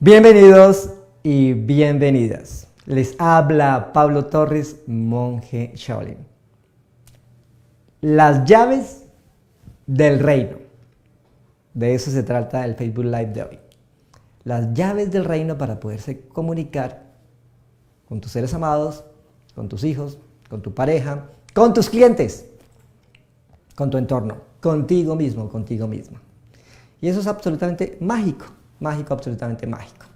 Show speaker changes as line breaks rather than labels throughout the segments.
Bienvenidos y bienvenidas. Les habla Pablo Torres, monje Shaolin. Las llaves del reino. De eso se trata el Facebook Live de hoy. Las llaves del reino para poderse comunicar con tus seres amados, con tus hijos, con tu pareja, con tus clientes, con tu entorno, contigo mismo, contigo misma. Y eso es absolutamente mágico. Mágico, absolutamente mágico.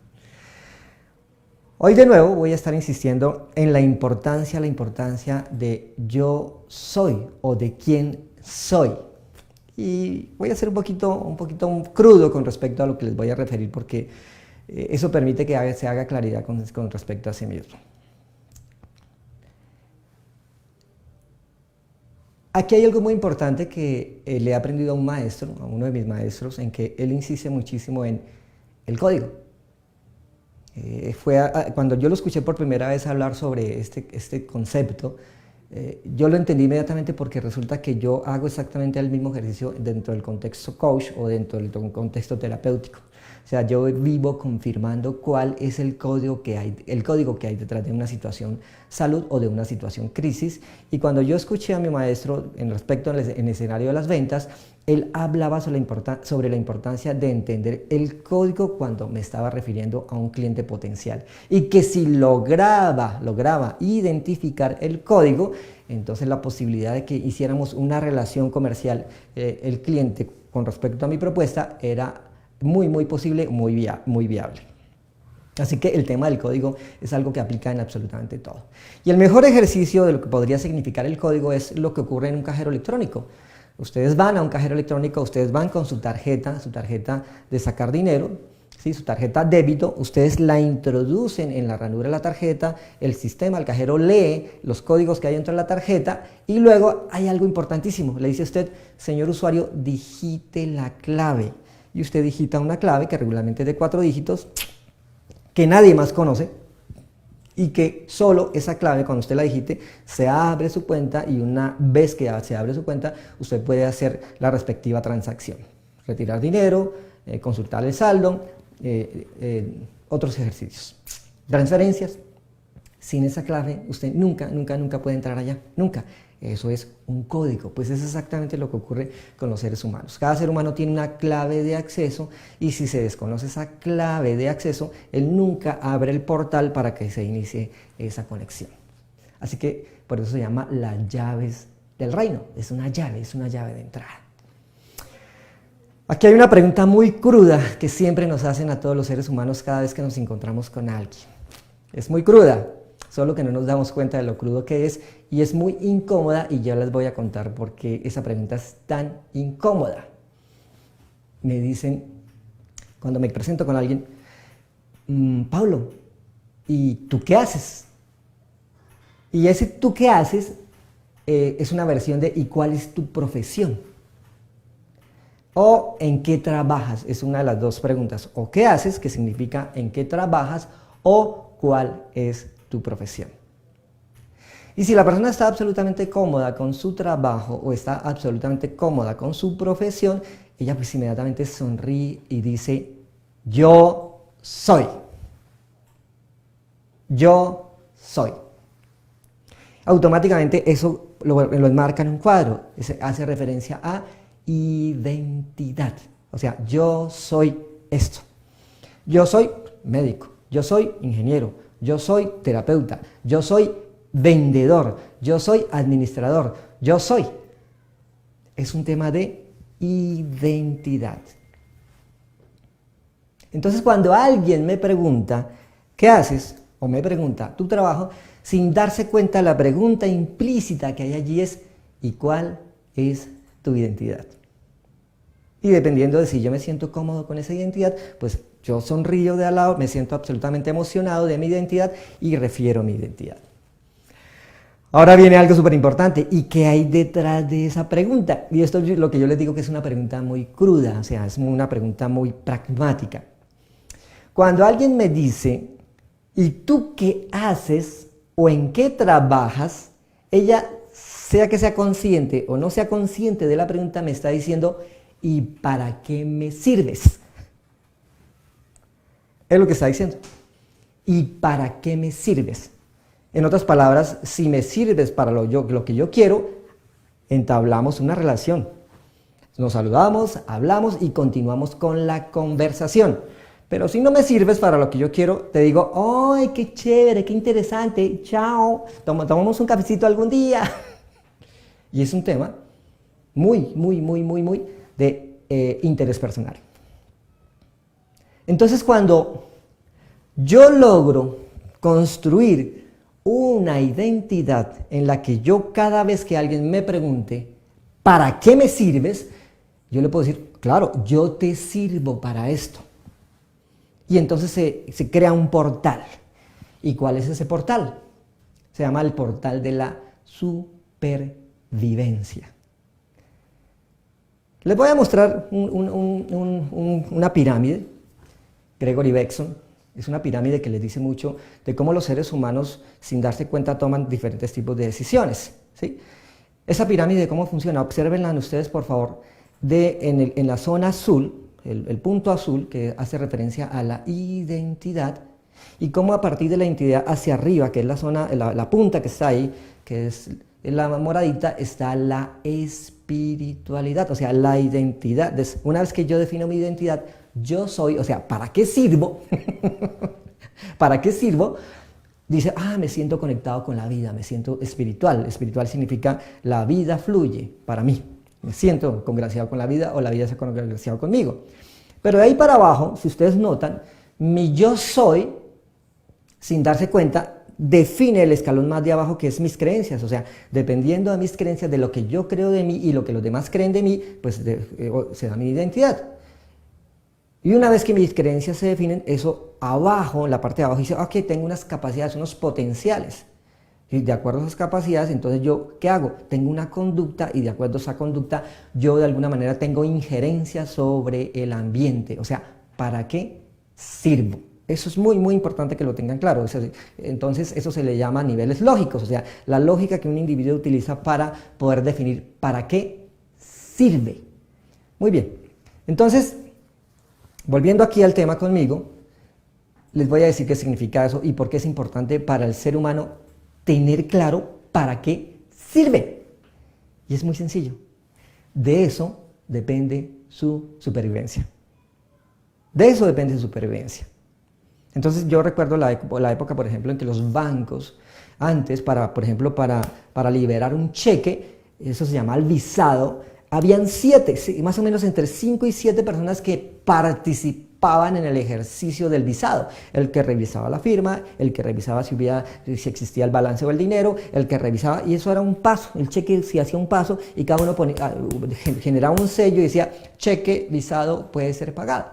Hoy de nuevo voy a estar insistiendo en la importancia de yo soy o de quién soy. Y voy a ser un poquito crudo con respecto a lo que les voy a referir porque eso permite que se haga claridad con respecto a sí mismo. Aquí hay algo muy importante que le he aprendido a un maestro, a uno de mis maestros, en que él insiste muchísimo en el código. Cuando yo lo escuché por primera vez hablar sobre este concepto, yo lo entendí inmediatamente porque resulta que yo hago exactamente el mismo ejercicio dentro del contexto coach o dentro del contexto terapéutico. O sea, yo vivo confirmando cuál es el código que hay detrás de una situación salud o de una situación crisis. Y cuando yo escuché a mi maestro en respecto al escenario de las ventas, él hablaba sobre la importancia de entender el código cuando me estaba refiriendo a un cliente potencial. Y que si lograba identificar el código, entonces la posibilidad de que hiciéramos una relación comercial, el cliente con respecto a mi propuesta, era muy posible, muy viable. Así que el tema del código es algo que aplica en absolutamente todo. Y el mejor ejercicio de lo que podría significar el código es lo que ocurre en un cajero electrónico. Ustedes van a un cajero electrónico, ustedes van con su tarjeta de sacar dinero, ¿sí? Su tarjeta débito, ustedes la introducen en la ranura de la tarjeta, el sistema, el cajero lee los códigos que hay dentro de la tarjeta y luego hay algo importantísimo. Le dice a usted, señor usuario, digite la clave. Y usted digita una clave que regularmente es de 4 dígitos, que nadie más conoce, y que solo esa clave, cuando usted la digite, se abre su cuenta y una vez que se abre su cuenta, usted puede hacer la respectiva transacción. Retirar dinero, consultar el saldo, otros ejercicios. Transferencias. Sin esa clave, usted nunca puede entrar allá. Nunca. Eso es un código, pues es exactamente lo que ocurre con los seres humanos. Cada ser humano tiene una clave de acceso y si se desconoce esa clave de acceso, él nunca abre el portal para que se inicie esa conexión. Así que por eso se llama las llaves del reino. Es una llave de entrada. Aquí hay una pregunta muy cruda que siempre nos hacen a todos los seres humanos cada vez que nos encontramos con alguien. Es muy cruda. Solo que no nos damos cuenta de lo crudo que es y es muy incómoda y yo les voy a contar por qué esa pregunta es tan incómoda. Me dicen, cuando me presento con alguien, Pablo, ¿y tú qué haces? Y ese tú qué haces es una versión de ¿y cuál es tu profesión? O ¿en qué trabajas? Es una de las dos preguntas. O ¿qué haces? Que significa ¿en qué trabajas? O ¿cuál es tu profesión? Y si la persona está absolutamente cómoda con su trabajo o está absolutamente cómoda con su profesión, ella pues inmediatamente sonríe y dice, yo soy. Yo soy. Automáticamente eso lo enmarca en un cuadro, hace referencia a identidad. O sea, yo soy esto. Yo soy médico, yo soy ingeniero, yo soy terapeuta, yo soy vendedor, yo soy administrador, yo soy. Es un tema de identidad. Entonces cuando alguien me pregunta, ¿qué haces? O me pregunta, ¿tu trabajo? Sin darse cuenta, la pregunta implícita que hay allí es, ¿y cuál es tu identidad? Y dependiendo de si yo me siento cómodo con esa identidad, pues yo sonrío de al lado, me siento absolutamente emocionado de mi identidad y refiero mi identidad. Ahora viene algo súper importante. ¿Y qué hay detrás de esa pregunta? Y esto es lo que yo les digo que es una pregunta muy cruda, o sea, es una pregunta muy pragmática. Cuando alguien me dice, ¿y tú qué haces o en qué trabajas? Ella, sea que sea consciente o no sea consciente de la pregunta, me está diciendo, ¿y para qué me sirves? Es lo que está diciendo. ¿Y para qué me sirves? En otras palabras, si me sirves para lo que yo quiero, entablamos una relación. Nos saludamos, hablamos y continuamos con la conversación. Pero si no me sirves para lo que yo quiero, te digo, ¡ay, qué chévere, qué interesante! ¡Chao! Tomamos un cafecito algún día. Y es un tema muy de interés personal. Entonces, cuando yo logro construir una identidad en la que yo cada vez que alguien me pregunte, ¿para qué me sirves? Yo le puedo decir, claro, yo te sirvo para esto. Y entonces se crea un portal. ¿Y cuál es ese portal? Se llama el portal de la supervivencia. Les voy a mostrar una pirámide. Gregory Bateson. Es una pirámide que les dice mucho de cómo los seres humanos, sin darse cuenta, toman diferentes tipos de decisiones, ¿sí? Esa pirámide, ¿cómo funciona? Obsérvenla ustedes, por favor, en la zona azul, el punto azul que hace referencia a la identidad, y cómo a partir de la identidad hacia arriba, que es la zona, la punta que está ahí, que es la moradita, está la espiritualidad, o sea, la identidad. Una vez que yo defino mi identidad, yo soy, o sea, ¿para qué sirvo? ¿Para qué sirvo? Dice, me siento conectado con la vida, me siento espiritual. Espiritual significa la vida fluye para mí. Me siento congraciado con la vida o la vida se ha congraciado conmigo. Pero de ahí para abajo, si ustedes notan, mi yo soy, sin darse cuenta, define el escalón más de abajo, que es mis creencias. O sea, dependiendo de mis creencias, de lo que yo creo de mí y lo que los demás creen de mí, pues se da mi identidad. Y una vez que mis creencias se definen, eso abajo, en la parte de abajo, dice, ok, tengo unas capacidades, unos potenciales. Y de acuerdo a esas capacidades, entonces yo, ¿qué hago? Tengo una conducta y de acuerdo a esa conducta, yo de alguna manera tengo injerencia sobre el ambiente. O sea, ¿para qué sirvo? Eso es muy importante que lo tengan claro. Entonces, eso se le llama niveles lógicos. O sea, la lógica que un individuo utiliza para poder definir para qué sirve. Muy bien. Entonces, volviendo aquí al tema conmigo, les voy a decir qué significa eso y por qué es importante para el ser humano tener claro para qué sirve. Y es muy sencillo. De eso depende su supervivencia. De eso depende su supervivencia. Entonces yo recuerdo la época, por ejemplo, en que los bancos, antes, por ejemplo, para liberar un cheque, eso se llama el visado, habían 7, más o menos entre 5 y 7 personas que participaban en el ejercicio del visado. El que revisaba la firma, el que revisaba si existía el balance o el dinero, el que revisaba, y eso era un paso, el cheque se hacía un paso y cada uno generaba un sello y decía, cheque visado puede ser pagado.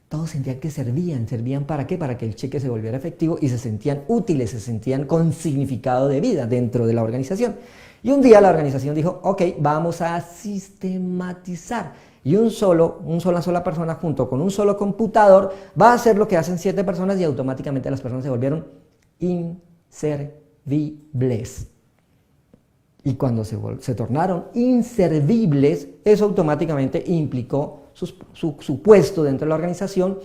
Todos sentían que servían ¿para qué? Para que el cheque se volviera efectivo y se sentían útiles, se sentían con significado de vida dentro de la organización. Y un día la organización dijo, ok, vamos a sistematizar. Y una sola persona junto con un solo computador va a hacer lo que hacen 7 personas y automáticamente las personas se volvieron inservibles. Y cuando se tornaron inservibles, eso automáticamente implicó su puesto dentro de la organización,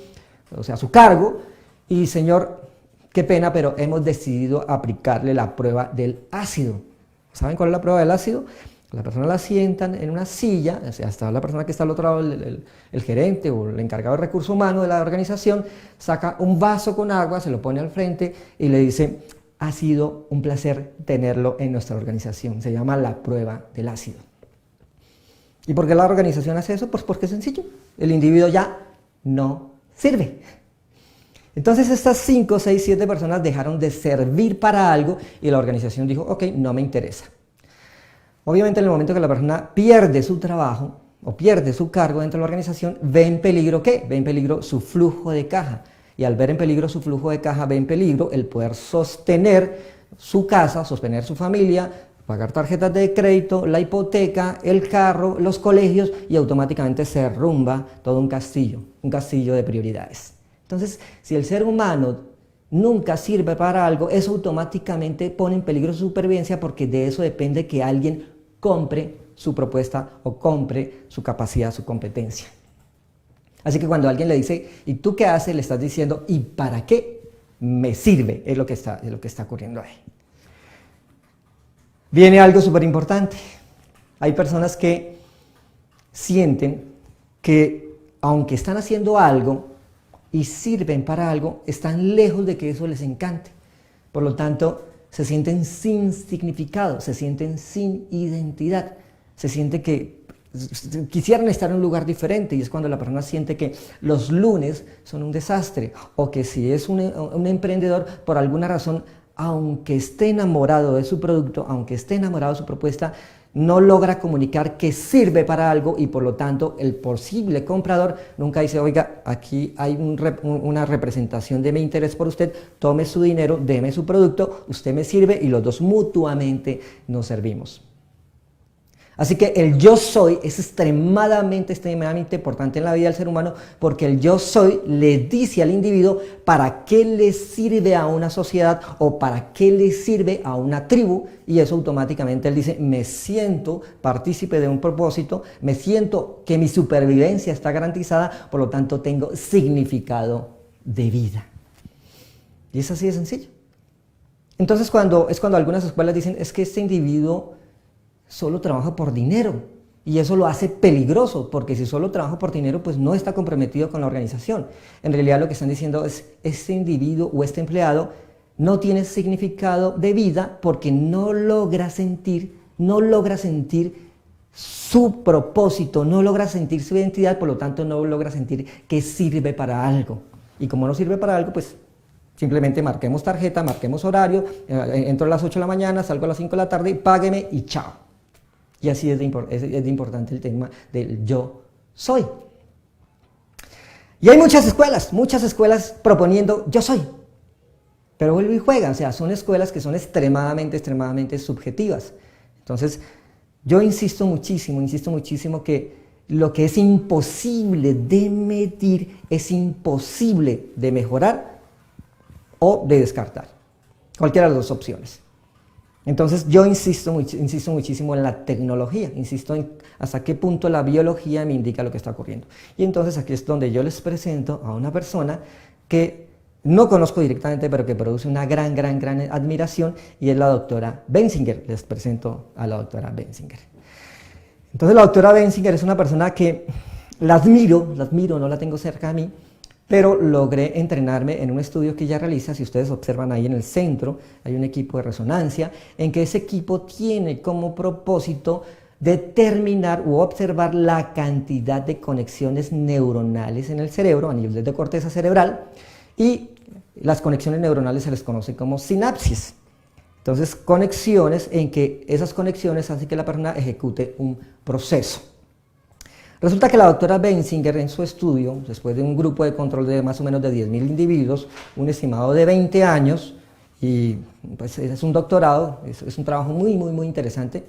o sea, su cargo, y señor, qué pena, pero hemos decidido aplicarle la prueba del ácido. ¿Saben cuál es la prueba del ácido? La persona la sientan en una silla, o sea, está la persona que está al otro lado, el gerente o el encargado de recursos humanos de la organización, saca un vaso con agua, se lo pone al frente y le dice, ha sido un placer tenerlo en nuestra organización. Se llama la prueba del ácido. ¿Y por qué la organización hace eso? Pues porque es sencillo. El individuo ya no sirve. Entonces estas 5, 6, 7 personas dejaron de servir para algo y la organización dijo, ok, no me interesa. Obviamente en el momento que la persona pierde su trabajo o pierde su cargo dentro de la organización, ve en peligro ¿qué? Ve en peligro su flujo de caja. Y al ver en peligro su flujo de caja, ve en peligro el poder sostener su casa, sostener su familia, pagar tarjetas de crédito, la hipoteca, el carro, los colegios y automáticamente se derrumba todo un castillo de prioridades. Entonces, si el ser humano nunca sirve para algo, eso automáticamente pone en peligro su supervivencia porque de eso depende que alguien compre su propuesta o compre su capacidad, su competencia. Así que cuando alguien le dice, ¿y tú qué haces?, le estás diciendo, ¿y para qué me sirve? Es lo que está ocurriendo ahí. Viene algo súper importante. Hay personas que sienten que aunque están haciendo algo y sirven para algo, están lejos de que eso les encante. Por lo tanto, se sienten sin significado, se sienten sin identidad, se siente que quisieran estar en un lugar diferente, y es cuando la persona siente que los lunes son un desastre, o que si es un emprendedor, por alguna razón, aunque esté enamorado de su producto, aunque esté enamorado de su propuesta, no logra comunicar que sirve para algo, y por lo tanto el posible comprador nunca dice, oiga, aquí hay una representación de mi interés por usted, tome su dinero, deme su producto, usted me sirve y los dos mutuamente nos servimos. Así que el yo soy es extremadamente importante en la vida del ser humano, porque el yo soy le dice al individuo para qué le sirve a una sociedad o para qué le sirve a una tribu, y eso automáticamente él dice, me siento partícipe de un propósito, me siento que mi supervivencia está garantizada, por lo tanto tengo significado de vida. Y es así de sencillo. Entonces cuando algunas escuelas dicen, es que este individuo solo trabaja por dinero, y eso lo hace peligroso, porque si solo trabaja por dinero, pues no está comprometido con la organización. En realidad lo que están diciendo es, este individuo o este empleado no tiene significado de vida porque no logra sentir su propósito, no logra sentir su identidad, por lo tanto no logra sentir que sirve para algo. Y como no sirve para algo, pues simplemente marquemos tarjeta, marquemos horario, entro a las 8 de la mañana, salgo a las 5 de la tarde, págueme y chao. Y así es de importante el tema del yo soy. Y hay muchas escuelas proponiendo yo soy. Pero vuelve y juega, o sea, son escuelas que son extremadamente subjetivas. Entonces, yo insisto muchísimo que lo que es imposible de medir es imposible de mejorar o de descartar. Cualquiera de las dos opciones. Entonces yo insisto muchísimo en la tecnología, insisto en hasta qué punto la biología me indica lo que está ocurriendo. Y entonces aquí es donde yo les presento a una persona que no conozco directamente, pero que produce una gran admiración, y es la doctora Benzinger. Les presento a la doctora Benzinger. Entonces la doctora Benzinger es una persona que la admiro, no la tengo cerca a mí, pero logré entrenarme en un estudio que ella realiza. Si ustedes observan ahí en el centro, hay un equipo de resonancia, en que ese equipo tiene como propósito determinar u observar la cantidad de conexiones neuronales en el cerebro, a nivel de corteza cerebral, y las conexiones neuronales se les conoce como sinapsis. Entonces, conexiones en que esas conexiones hacen que la persona ejecute un proceso. Resulta que la doctora Benzinger, en su estudio, después de un grupo de control de más o menos de 10.000 individuos, un estimado de 20 años, y pues es un doctorado, es un trabajo muy interesante,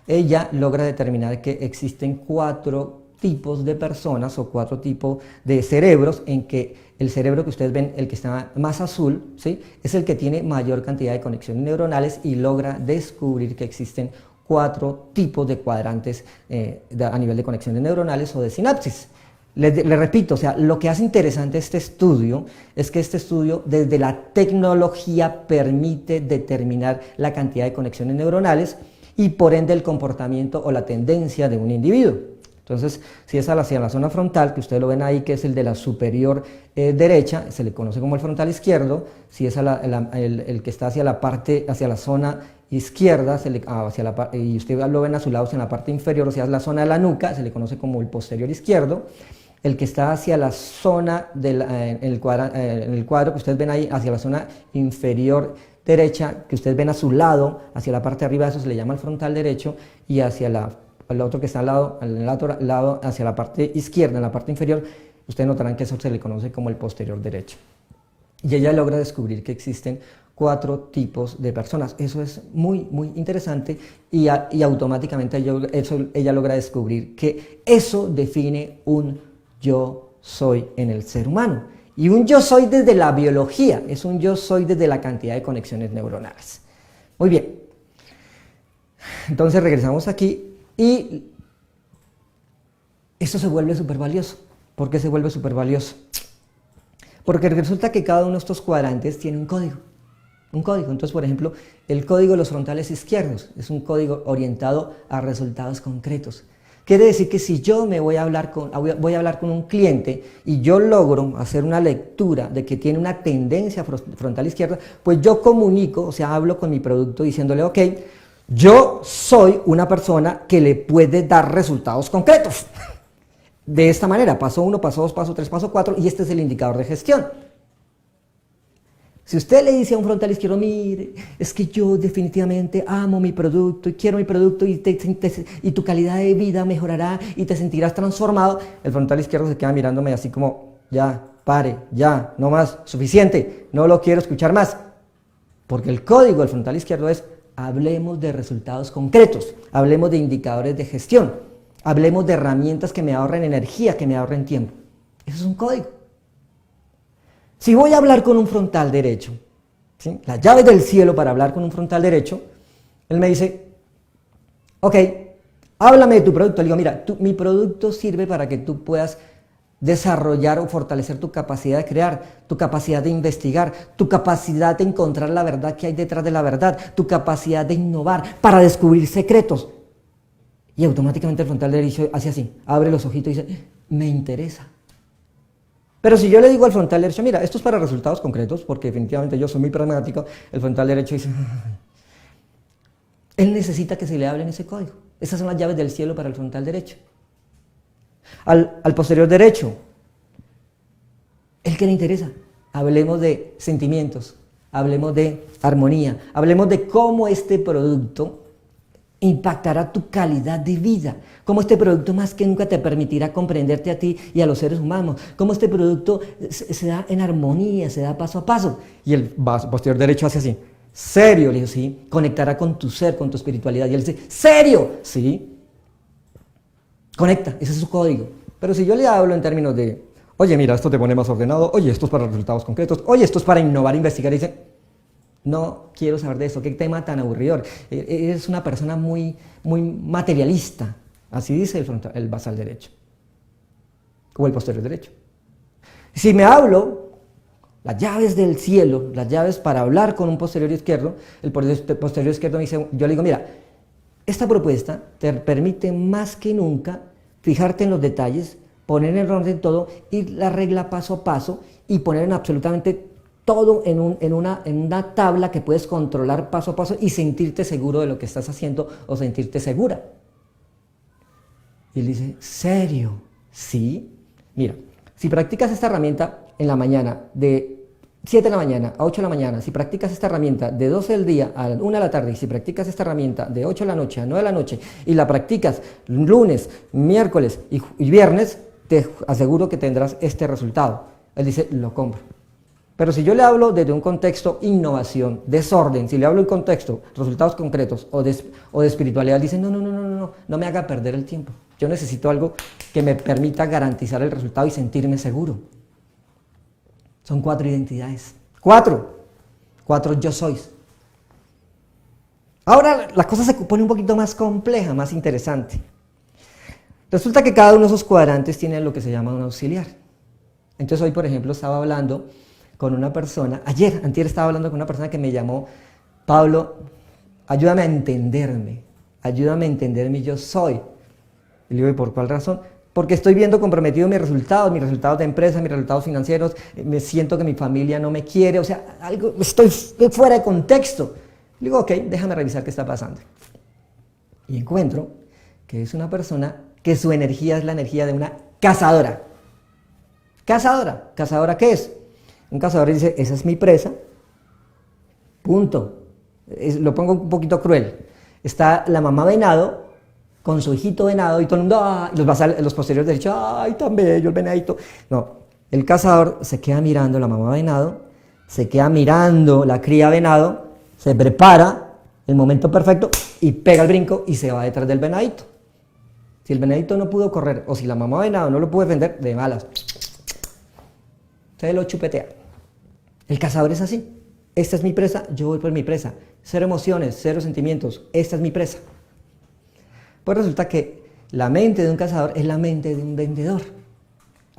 ella logra determinar que existen 4 tipos de personas o 4 tipos de cerebros, en que el cerebro que ustedes ven, el que está más azul, ¿sí?, es el que tiene mayor cantidad de conexiones neuronales, y logra descubrir que existen 4 tipos de cuadrantes a nivel de conexiones neuronales o de sinapsis. Le repito, o sea, lo que hace interesante este estudio es que este estudio desde la tecnología permite determinar la cantidad de conexiones neuronales y por ende el comportamiento o la tendencia de un individuo. Entonces, si es hacia la zona frontal, que ustedes lo ven ahí, que es el de la superior derecha, se le conoce como el frontal izquierdo. Si es el que está hacia la zona izquierda, y ustedes lo ven a su lado en la parte inferior, o sea, es la zona de la nuca, se le conoce como el posterior izquierdo. El que está hacia la zona, en el cuadro que ustedes ven ahí, hacia la zona inferior derecha, que ustedes ven a su lado, hacia la parte de arriba, eso se le llama el frontal derecho, y hacia el otro que está al otro lado, hacia la parte izquierda, en la parte inferior, ustedes notarán que eso se le conoce como el posterior derecho. Y ella logra descubrir que existen 4 tipos de personas. Eso es muy interesante, y automáticamente ella logra descubrir que eso define un yo soy en el ser humano. Y un yo soy desde la biología, es un yo soy desde la cantidad de conexiones neuronales. Muy bien. Entonces regresamos aquí, y esto se vuelve súper valioso, ¿Por qué se vuelve súper valioso? Porque resulta que cada uno de estos cuadrantes tiene un código. Un código. Entonces, por ejemplo, el código de los frontales izquierdos es un código orientado a resultados concretos. Quiere decir que si yo voy a hablar con un cliente y yo logro hacer una lectura de que tiene una tendencia frontal izquierda, pues yo comunico, o sea, hablo con mi producto diciéndole, ok, yo soy una persona que le puede dar resultados concretos. De esta manera, paso 1, paso 2, paso 3, paso 4, y este es el indicador de gestión. Si usted le dice a un frontal izquierdo, mire, es que yo definitivamente amo mi producto y quiero mi producto y tu calidad de vida mejorará y te sentirás transformado, el frontal izquierdo se queda mirándome así como, ya, pare, ya, no más, suficiente, no lo quiero escuchar más. Porque el código del frontal izquierdo es, hablemos de resultados concretos, hablemos de indicadores de gestión, hablemos de herramientas que me ahorren energía, que me ahorren tiempo. Eso es un código. Si voy a hablar con un frontal derecho, ¿sí?, las llaves del cielo para hablar con un frontal derecho, él me dice, ok, háblame de tu producto. Le digo, mira, mi producto sirve para que tú puedas desarrollar o fortalecer tu capacidad de crear, tu capacidad de investigar, tu capacidad de encontrar la verdad que hay detrás de la verdad, tu capacidad de innovar para descubrir secretos. Y automáticamente el frontal derecho hace así, abre los ojitos y dice, me interesa. Pero si yo le digo al frontal derecho, mira, esto es para resultados concretos, porque definitivamente yo soy muy pragmático, el frontal derecho dice, él necesita que se le hable en ese código. Esas son las llaves del cielo para el frontal derecho. Al posterior derecho, ¿el qué le interesa? Hablemos de sentimientos, hablemos de armonía, hablemos de cómo este producto impactará tu calidad de vida, cómo este producto más que nunca te permitirá comprenderte a ti y a los seres humanos, cómo este producto se da en armonía, se da paso a paso. Y el posterior derecho hace así, serio, le digo, sí, conectará con tu ser, con tu espiritualidad. Y él dice, serio, sí, conecta, ese es su código. Pero si yo le hablo en términos de, oye, mira, esto te pone más ordenado, oye, esto es para resultados concretos, oye, esto es para innovar, investigar, y dice, no quiero saber de eso, qué tema tan aburridor. Eres una persona muy materialista. Así dice el basal derecho. O el posterior derecho. Si me hablo, las llaves del cielo, las llaves para hablar con un posterior izquierdo, el posterior izquierdo me dice, yo le digo, mira, esta propuesta te permite más que nunca fijarte en los detalles, poner en orden todo, ir la regla paso a paso y poner en absolutamente todo en una tabla que puedes controlar paso a paso y sentirte seguro de lo que estás haciendo o sentirte segura. Y él dice, ¿serio? Sí. Mira, si practicas esta herramienta en la mañana, de 7 de la mañana a 8 de la mañana, si practicas esta herramienta de 12 del día a 1 de la tarde, y si practicas esta herramienta de 8 de la noche a 9 de la noche, y la practicas lunes, miércoles y viernes, te aseguro que tendrás este resultado. Él dice, lo compro. Pero si yo le hablo desde un contexto innovación, desorden, si le hablo en contexto resultados concretos o de espiritualidad, dice no me haga perder el tiempo. Yo necesito algo que me permita garantizar el resultado y sentirme seguro. Son 4 identidades. 4 yo sois. Ahora la cosa se pone un poquito más compleja, más interesante. Resulta que cada uno de esos cuadrantes tiene lo que se llama un auxiliar. Entonces hoy, por ejemplo, estaba hablando con una persona, antier estaba hablando con una persona que me llamó, Pablo, ayúdame a entenderme yo soy. Y le digo, ¿y por cuál razón? Porque estoy viendo comprometido mis resultados de empresa, mis resultados financieros, me siento que mi familia no me quiere, o sea, estoy fuera de contexto. Le digo, ok, déjame revisar qué está pasando. Y encuentro que es una persona que su energía es la energía de una cazadora. ¿Cazadora qué es? Un cazador dice, esa es mi presa, punto. Lo pongo un poquito cruel. Está la mamá venado con su hijito venado y todo el mundo, ¡ah! Los posteriores derechos, ¡ay, tan bello el venadito! No, el cazador se queda mirando la mamá venado, se queda mirando la cría venado, se prepara el momento perfecto y pega el brinco y se va detrás del venadito. Si el venadito no pudo correr o si la mamá venado no lo pudo defender, de malas, se lo chupetea. El cazador es así. Esta es mi presa, yo voy por mi presa. Cero emociones, cero sentimientos. Esta es mi presa. Pues resulta que la mente de un cazador es la mente de un vendedor.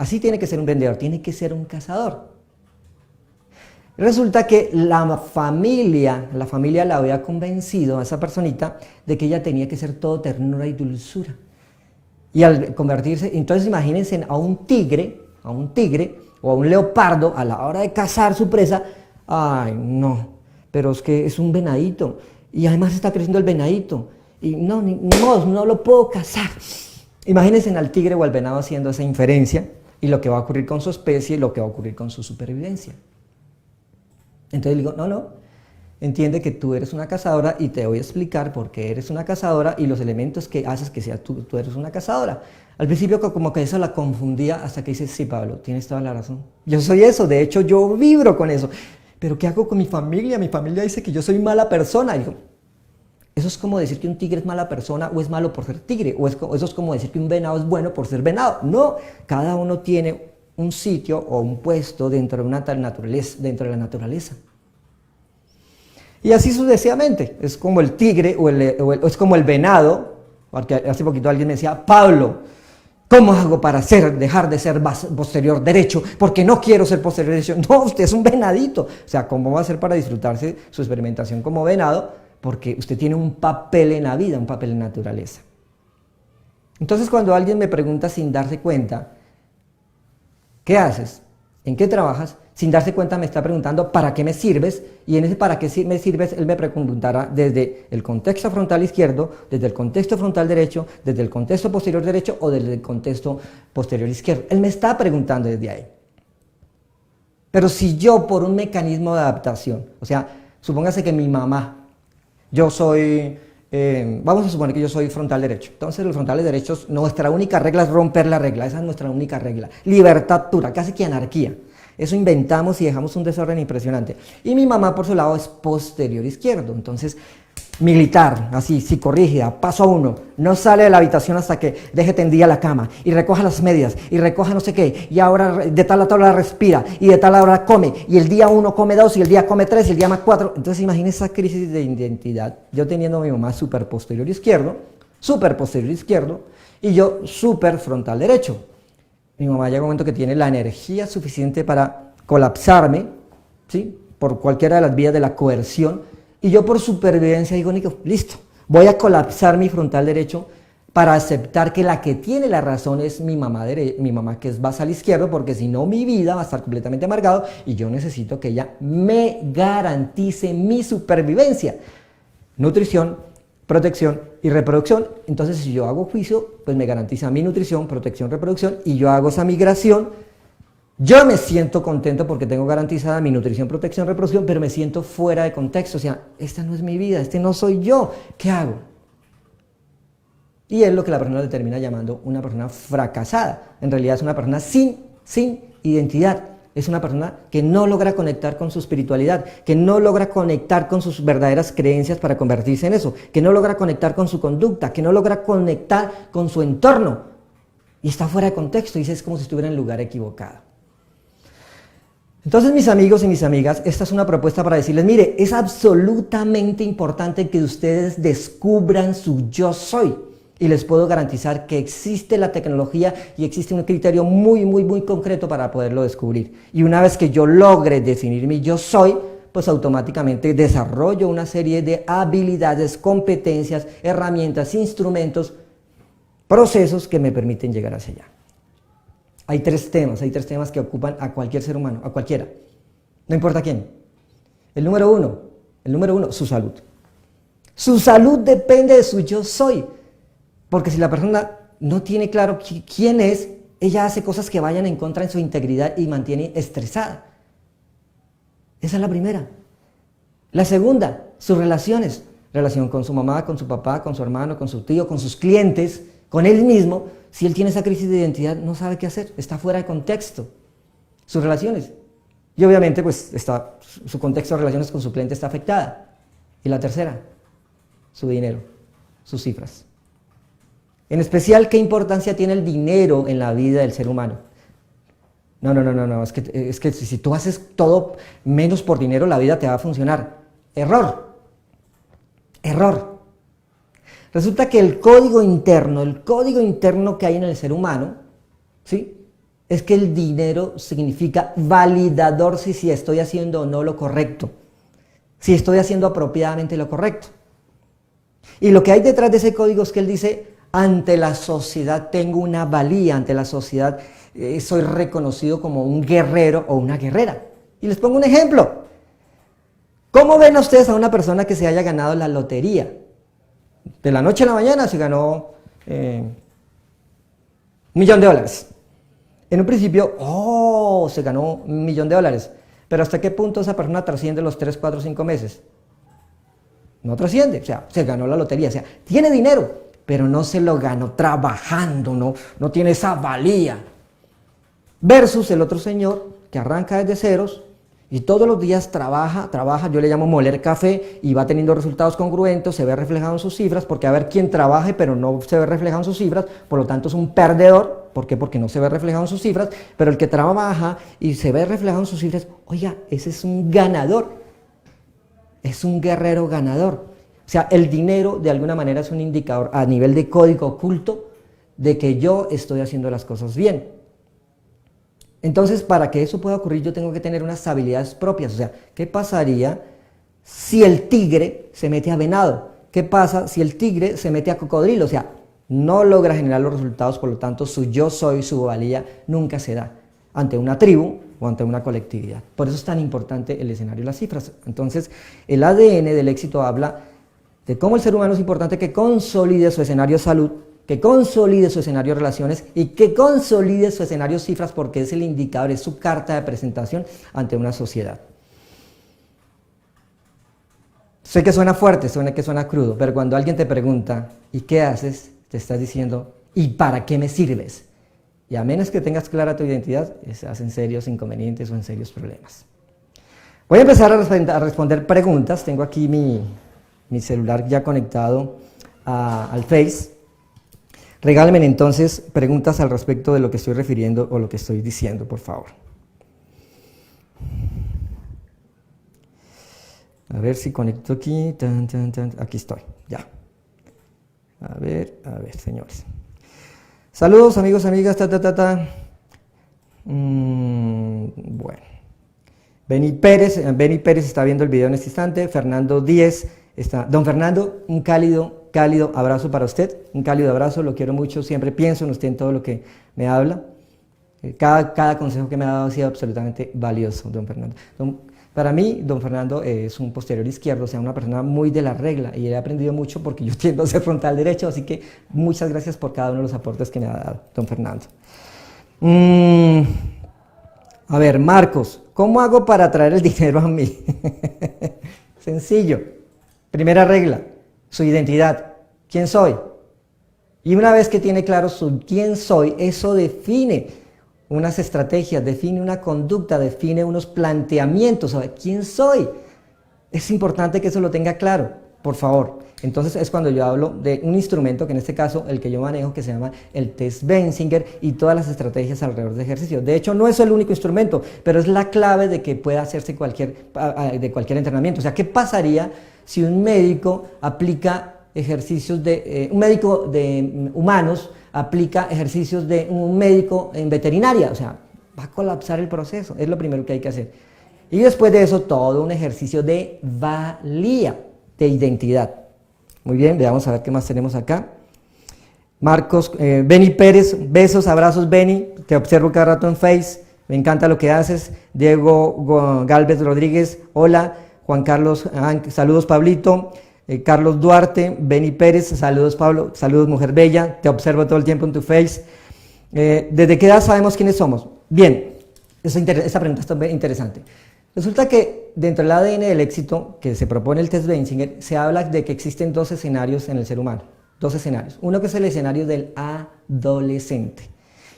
Así tiene que ser un vendedor, tiene que ser un cazador. Resulta que la familia la había convencido a esa personita de que ella tenía que ser todo ternura y dulzura. Y al convertirse, entonces imagínense a un tigre o a un leopardo a la hora de cazar su presa. Ay, no, pero es que es un venadito y además está creciendo el venadito y no lo puedo cazar. Imagínense al tigre o al venado haciendo esa inferencia y lo que va a ocurrir con su especie y lo que va a ocurrir con su supervivencia. Entonces digo, no, entiende que tú eres una cazadora y te voy a explicar por qué eres una cazadora y los elementos que haces que sea tú eres una cazadora. Al principio como que eso la confundía hasta que dice, sí, Pablo, tienes toda la razón. Yo soy eso, de hecho yo vibro con eso. Pero ¿qué hago con mi familia? Mi familia dice que yo soy mala persona. Y digo, eso es como decir que un tigre es mala persona o es malo por ser tigre. Eso es como decir que un venado es bueno por ser venado. No, cada uno tiene un sitio o un puesto dentro de la naturaleza. Y así sucesivamente. Es como el tigre o es como el venado. Porque hace poquito alguien me decía, Pablo, ¿cómo hago para dejar de ser posterior derecho? Porque no quiero ser posterior derecho. No, usted es un venadito. O sea, ¿cómo va a hacer para disfrutarse su experimentación como venado? Porque usted tiene un papel en la vida, un papel en la naturaleza. Entonces, cuando alguien me pregunta sin darse cuenta, ¿qué haces? ¿En qué trabajas? Sin darse cuenta me está preguntando ¿para qué me sirves? Y en ese ¿para qué me sirves? Él me preguntará desde el contexto frontal izquierdo, desde el contexto frontal derecho, desde el contexto posterior derecho o desde el contexto posterior izquierdo. Él me está preguntando desde ahí. Pero si yo por un mecanismo de adaptación, o sea, supóngase que mi mamá, yo soy, vamos a suponer que yo soy frontal derecho. Entonces los frontales derechos, nuestra única regla es romper la regla, esa es nuestra única regla. Libertad pura, casi que anarquía. Eso inventamos y dejamos un desorden impresionante. Y mi mamá por su lado es posterior izquierdo, entonces militar, así, psicorrígida, paso 1, no sale de la habitación hasta que deje tendida la cama y recoja las medias y recoja no sé qué y ahora de tal a tal hora respira y de tal a hora come y el día 1 come 2 y el día come 3 y el día más 4. Entonces imagínense esa crisis de identidad, yo teniendo a mi mamá súper posterior izquierdo y yo súper frontal derecho. Mi mamá llega un momento que tiene la energía suficiente para colapsarme, ¿sí?, por cualquiera de las vías de la coerción, y yo por supervivencia digo, Nico, listo, voy a colapsar mi frontal derecho para aceptar que la que tiene la razón es mi mamá que es basal izquierdo, porque si no mi vida va a estar completamente amargado y yo necesito que ella me garantice mi supervivencia. Nutrición, protección y reproducción. Entonces si yo hago juicio, pues me garantiza mi nutrición, protección, reproducción, y yo hago esa migración, yo me siento contento porque tengo garantizada mi nutrición, protección, reproducción, pero me siento fuera de contexto. O sea, esta no es mi vida, este no soy yo. ¿Qué hago? Y es lo que la persona le termina llamando una persona fracasada. En realidad es una persona sin identidad. Es una persona que no logra conectar con su espiritualidad, que no logra conectar con sus verdaderas creencias para convertirse en eso, que no logra conectar con su conducta, que no logra conectar con su entorno. Y está fuera de contexto y es como si estuviera en el lugar equivocado. Entonces, mis amigos y mis amigas, esta es una propuesta para decirles, mire, es absolutamente importante que ustedes descubran su yo soy. Y les puedo garantizar que existe la tecnología y existe un criterio muy concreto para poderlo descubrir. Y una vez que yo logre definir mi yo soy, pues automáticamente desarrollo una serie de habilidades, competencias, herramientas, instrumentos, procesos que me permiten llegar hacia allá. Hay tres temas que ocupan a cualquier ser humano, a cualquiera, no importa quién. El número uno, su salud. Su salud depende de su yo soy. Porque si la persona no tiene claro quién es, ella hace cosas que vayan en contra de su integridad y mantiene estresada. Esa es la primera. La segunda, sus relaciones. Relación con su mamá, con su papá, con su hermano, con su tío, con sus clientes, con él mismo. Si él tiene esa crisis de identidad, no sabe qué hacer, está fuera de contexto. Sus relaciones. Y obviamente, pues, su contexto de relaciones con su cliente está afectada. Y la tercera, su dinero, sus cifras. En especial, ¿qué importancia tiene el dinero en la vida del ser humano? No, es que si tú haces todo menos por dinero, la vida te va a funcionar. Error. Resulta que el código interno que hay en el ser humano, ¿sí?, es que el dinero significa validador si estoy haciendo o no lo correcto, si estoy haciendo apropiadamente lo correcto. Y lo que hay detrás de ese código es que él dice, ante la sociedad tengo una valía, ante la sociedad soy reconocido como un guerrero o una guerrera. Y les pongo un ejemplo. ¿Cómo ven ustedes a una persona que se haya ganado la lotería? De la noche a la mañana se ganó $1.000.000. En un principio, se ganó $1.000.000. Pero ¿hasta qué punto esa persona trasciende los 3, 4, 5 meses? No trasciende, o sea, se ganó la lotería, o sea, tiene dinero, pero no se lo ganó trabajando, no tiene esa valía. Versus el otro señor que arranca desde ceros y todos los días trabaja, yo le llamo moler café y va teniendo resultados congruentes, se ve reflejado en sus cifras, porque a ver quién trabaje pero no se ve reflejado en sus cifras, por lo tanto es un perdedor. ¿Por qué? Porque no se ve reflejado en sus cifras, pero el que trabaja y se ve reflejado en sus cifras, oiga, ese es un ganador, es un guerrero ganador. O sea, el dinero de alguna manera es un indicador a nivel de código oculto de que yo estoy haciendo las cosas bien. Entonces, para que eso pueda ocurrir, yo tengo que tener unas habilidades propias. O sea, ¿qué pasaría si el tigre se mete a venado? ¿Qué pasa si el tigre se mete a cocodrilo? O sea, no logra generar los resultados, por lo tanto, su yo soy, su valía, nunca se da ante una tribu o ante una colectividad. Por eso es tan importante el escenario y las cifras. Entonces, el ADN del éxito habla de cómo el ser humano es importante que consolide su escenario salud, que consolide su escenario relaciones y que consolide su escenario cifras, porque es el indicador, es su carta de presentación ante una sociedad. Sé que suena fuerte, que suena crudo, pero cuando alguien te pregunta, ¿y qué haces?, te estás diciendo, ¿y para qué me sirves? Y a menos que tengas clara tu identidad, estás en serios inconvenientes o en serios problemas. Voy a empezar a responder preguntas. Tengo aquí mi celular ya conectado al Face. Regálenme entonces preguntas al respecto de lo que estoy refiriendo o lo que estoy diciendo, por favor. A ver si conecto aquí. Aquí estoy, ya. A ver, señores. Saludos, amigos, amigas, Bueno. Beni Pérez está viendo el video en este instante. Fernando Díez está. Don Fernando, un cálido abrazo para usted. Un cálido abrazo, lo quiero mucho. Siempre pienso en usted en todo lo que me habla. Cada consejo que me ha dado ha sido absolutamente valioso, don Fernando. Para mí, don Fernando es un posterior izquierdo, o sea, una persona muy de la regla, y he aprendido mucho porque yo tiendo a ser frontal derecho, así que muchas gracias por cada uno de los aportes que me ha dado, don Fernando. A ver, Marcos, ¿cómo hago para atraer el dinero a mí? Sencillo. Primera regla, su identidad. ¿Quién soy? Y una vez que tiene claro su quién soy, eso define unas estrategias, define una conducta, define unos planteamientos sobre quién soy. Es importante que eso lo tenga claro, por favor. Entonces es cuando yo hablo de un instrumento, que en este caso el que yo manejo, que se llama el test Benzinger, y todas las estrategias alrededor de ejercicio. De hecho, no es el único instrumento, pero es la clave de que pueda hacerse de cualquier entrenamiento. O sea, ¿qué pasaría si un médico aplica ejercicios un médico de humanos aplica ejercicios de un médico en veterinaria? O sea, va a colapsar el proceso, es lo primero que hay que hacer. Y después de eso, todo un ejercicio de valía, de identidad. Muy bien, veamos a ver qué más tenemos acá. Marcos, Beni Pérez, besos, abrazos, Beni, te observo cada rato en Face, me encanta lo que haces. Diego Galvez Rodríguez, hola. Juan Carlos, saludos, Pablito. Carlos Duarte, Beni Pérez, saludos, Pablo, saludos, mujer bella, te observo todo el tiempo en tu Face. ¿Desde qué edad sabemos quiénes somos? Bien, esa pregunta está interesante. Resulta que dentro del ADN del éxito que se propone el test Benzinger, se habla de que existen dos escenarios en el ser humano, dos escenarios. Uno que es el escenario del adolescente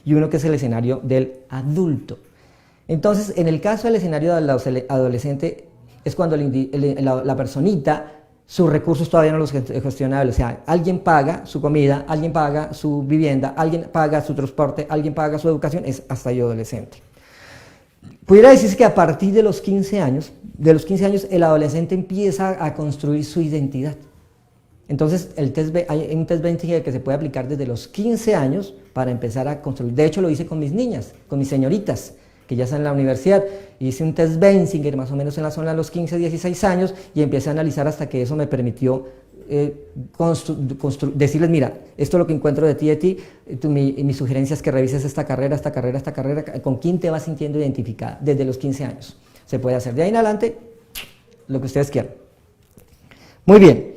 y uno que es el escenario del adulto. Entonces, en el caso del escenario del adolescente, es cuando la personita, sus recursos todavía no los gestionables, o sea, alguien paga su comida, alguien paga su vivienda, alguien paga su transporte, alguien paga su educación, es hasta ahí adolescente. Pudiera decirse que a partir de los 15 años, el adolescente empieza a construir su identidad. Entonces, hay un test Benzinger que se puede aplicar desde los 15 años para empezar a construir. De hecho, lo hice con mis niñas, con mis señoritas, que ya están en la universidad. Hice un test Benzinger más o menos en la zona de los 15, 16 años y empecé a analizar hasta que eso me permitió decirles, mira, esto es lo que encuentro de ti, mi sugerencia es que revises esta carrera, con quién te vas sintiendo identificada desde los 15 años. Se puede hacer de ahí en adelante lo que ustedes quieran. Muy bien.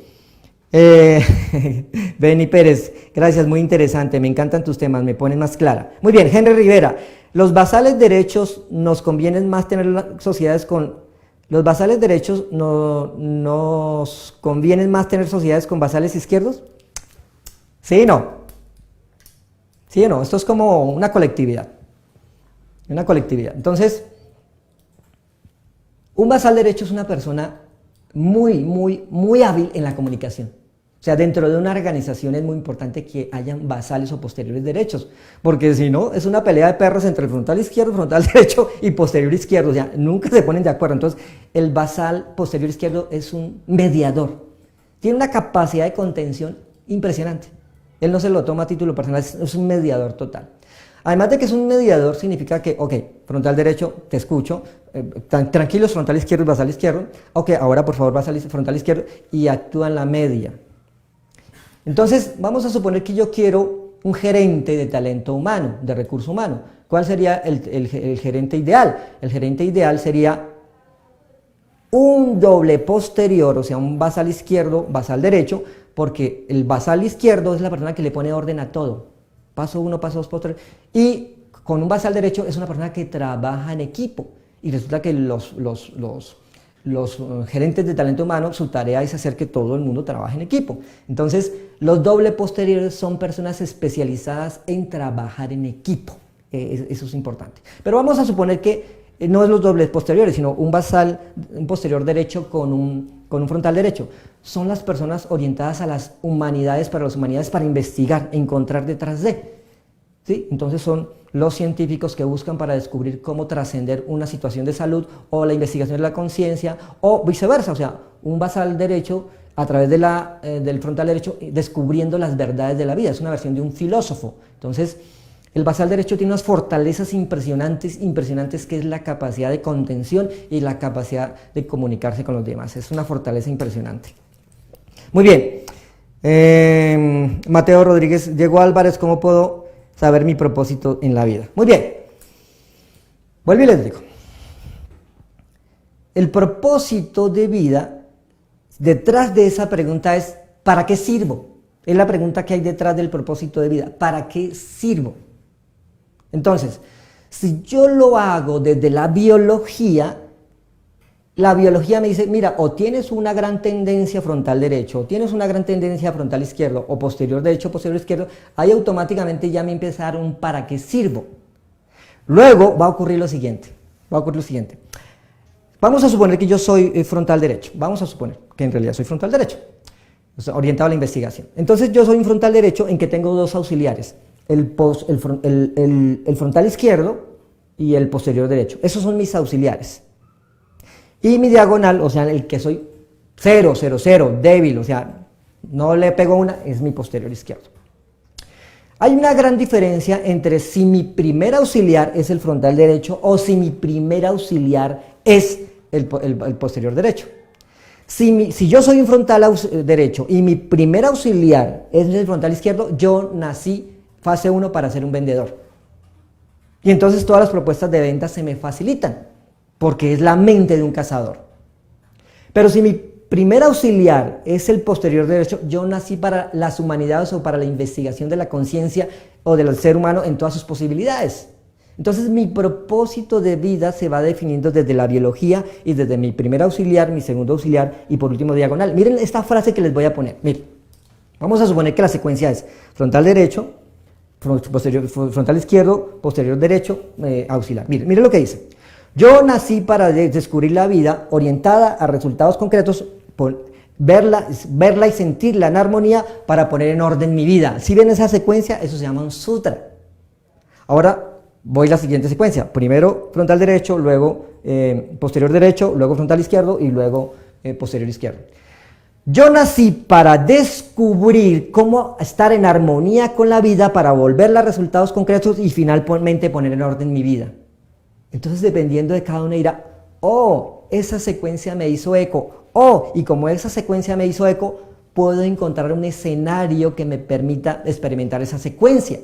Benny Pérez, gracias, muy interesante, me encantan tus temas, me ponen más clara. Muy bien, Henry Rivera, los basales derechos nos convienen más tener sociedades con... ¿Los basales derechos nos convienen más tener sociedades con basales izquierdos? ¿Sí o no? ¿Sí o no? Esto es como una colectividad. Una colectividad. Entonces, un basal derecho es una persona muy hábil en la comunicación. O sea, dentro de una organización es muy importante que hayan basales o posteriores derechos, porque si no, es una pelea de perros entre el frontal izquierdo, frontal derecho y posterior izquierdo, o sea, nunca se ponen de acuerdo. Entonces, el basal posterior izquierdo es un mediador, tiene una capacidad de contención impresionante. Él no se lo toma a título personal, es un mediador total. Además de que es un mediador, significa que, ok, frontal derecho, te escucho, tranquilos, frontal izquierdo y basal izquierdo, ok, ahora por favor frontal izquierdo, y actúa en la media. Entonces, vamos a suponer que yo quiero un gerente de talento humano, de recurso humano. ¿Cuál sería el gerente ideal? El gerente ideal sería un doble posterior, o sea, un basal izquierdo, basal derecho, porque el basal izquierdo es la persona que le pone orden a todo. Paso 1, paso 2, posterior. Y con un basal derecho es una persona que trabaja en equipo. Y resulta que los gerentes de talento humano, su tarea es hacer que todo el mundo trabaje en equipo. Entonces, los doble posteriores son personas especializadas en trabajar en equipo. Eso es importante. Pero vamos a suponer que no es los dobles posteriores, sino un posterior derecho con un frontal derecho. Son las personas orientadas a las humanidades, para investigar, encontrar detrás de. ¿Sí? Entonces son los científicos que buscan para descubrir cómo trascender una situación de salud o la investigación de la conciencia o viceversa, o sea, un basal derecho a través del frontal derecho descubriendo las verdades de la vida, es una versión de un filósofo. Entonces, el basal derecho tiene unas fortalezas impresionantes que es la capacidad de contención y la capacidad de comunicarse con los demás, es una fortaleza impresionante. Muy bien, Mateo Rodríguez, Diego Álvarez, ¿cómo puedo saber mi propósito en la vida? Muy bien, vuelvo y les digo, el propósito de vida, detrás de esa pregunta es ¿para qué sirvo? Es la pregunta que hay detrás del propósito de vida, ¿para qué sirvo? Entonces, si yo lo hago desde la biología me dice, mira, o tienes una gran tendencia frontal derecho, o tienes una gran tendencia frontal izquierdo, o posterior derecho, posterior izquierdo, ahí automáticamente ya me empieza a dar un para qué sirvo. Luego va a ocurrir lo siguiente, Vamos a suponer que yo soy frontal derecho, vamos a suponer que en realidad soy frontal derecho, orientado a la investigación. Entonces yo soy un frontal derecho en que tengo dos auxiliares, el frontal izquierdo y el posterior derecho. Esos son mis auxiliares. Y mi diagonal, o sea, el que soy 0, 0, 0, débil, o sea, no le pego una, es mi posterior izquierdo. Hay una gran diferencia entre si mi primer auxiliar es el frontal derecho o si mi primer auxiliar es el posterior derecho. Si yo soy un frontal derecho y mi primer auxiliar es el frontal izquierdo, yo nací fase 1 para ser un vendedor. Y entonces todas las propuestas de venta se me facilitan, porque es la mente de un cazador. Pero si mi primer auxiliar es el posterior derecho, yo nací para las humanidades o para la investigación de la conciencia o del ser humano en todas sus posibilidades. Entonces mi propósito de vida se va definiendo desde la biología y desde mi primer auxiliar, mi segundo auxiliar y por último diagonal. Miren esta frase que les voy a poner. Miren, vamos a suponer que la secuencia es frontal derecho, frontal izquierdo, posterior derecho, auxiliar. Miren lo que dice. Yo nací para descubrir la vida orientada a resultados concretos, verla y sentirla en armonía para poner en orden mi vida. Si ven esa secuencia, eso se llama un sutra. Ahora voy a la siguiente secuencia. Primero frontal derecho, luego posterior derecho, luego frontal izquierdo y luego posterior izquierdo. Yo nací para descubrir cómo estar en armonía con la vida, para volverla a resultados concretos y finalmente poner en orden mi vida. Entonces, dependiendo de cada uno dirá, oh, esa secuencia me hizo eco, oh, y como esa secuencia me hizo eco, puedo encontrar un escenario que me permita experimentar esa secuencia.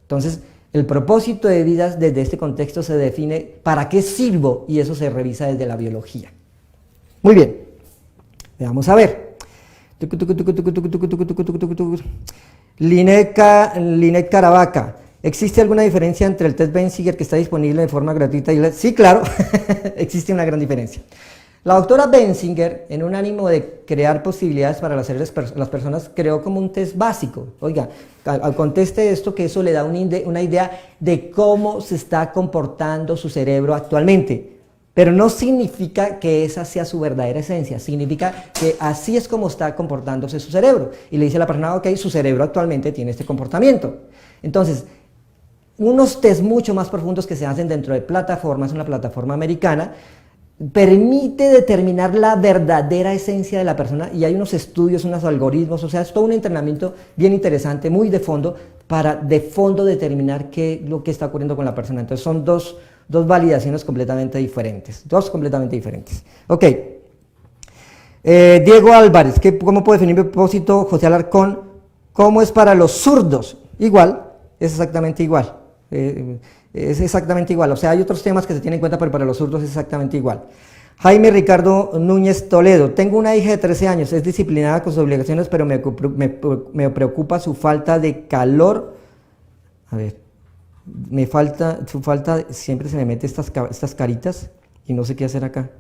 Entonces, el propósito de vida desde este contexto se define para qué sirvo y eso se revisa desde la biología. Muy bien, vamos a ver. Linet Caravaca. ¿Existe alguna diferencia entre el test Benzinger que está disponible de forma gratuita? Sí, claro, existe una gran diferencia. La doctora Benzinger, en un ánimo de crear posibilidades para las personas, creó como un test básico. Oiga, conteste esto, que eso le da una idea de cómo se está comportando su cerebro actualmente. Pero no significa que esa sea su verdadera esencia, significa que así es como está comportándose su cerebro. Y le dice a la persona, ok, su cerebro actualmente tiene este comportamiento. Entonces, unos test mucho más profundos que se hacen dentro de plataformas, una plataforma americana, permite determinar la verdadera esencia de la persona, y hay unos estudios, unos algoritmos, o sea, es todo un entrenamiento bien interesante, muy de fondo, para de fondo determinar qué es lo que está ocurriendo con la persona. Entonces son dos validaciones completamente diferentes, Ok. Diego Álvarez, ¿cómo puedo definir mi propósito? José Alarcón, ¿cómo es para los zurdos? Igual, es exactamente igual. Es exactamente igual, o sea, hay otros temas que se tienen en cuenta, pero para los zurdos es exactamente igual. Jaime Ricardo Núñez Toledo, tengo una hija de 13 años, es disciplinada con sus obligaciones, pero me preocupa su falta de calor. A ver, siempre se me mete estas caritas y no sé qué hacer acá.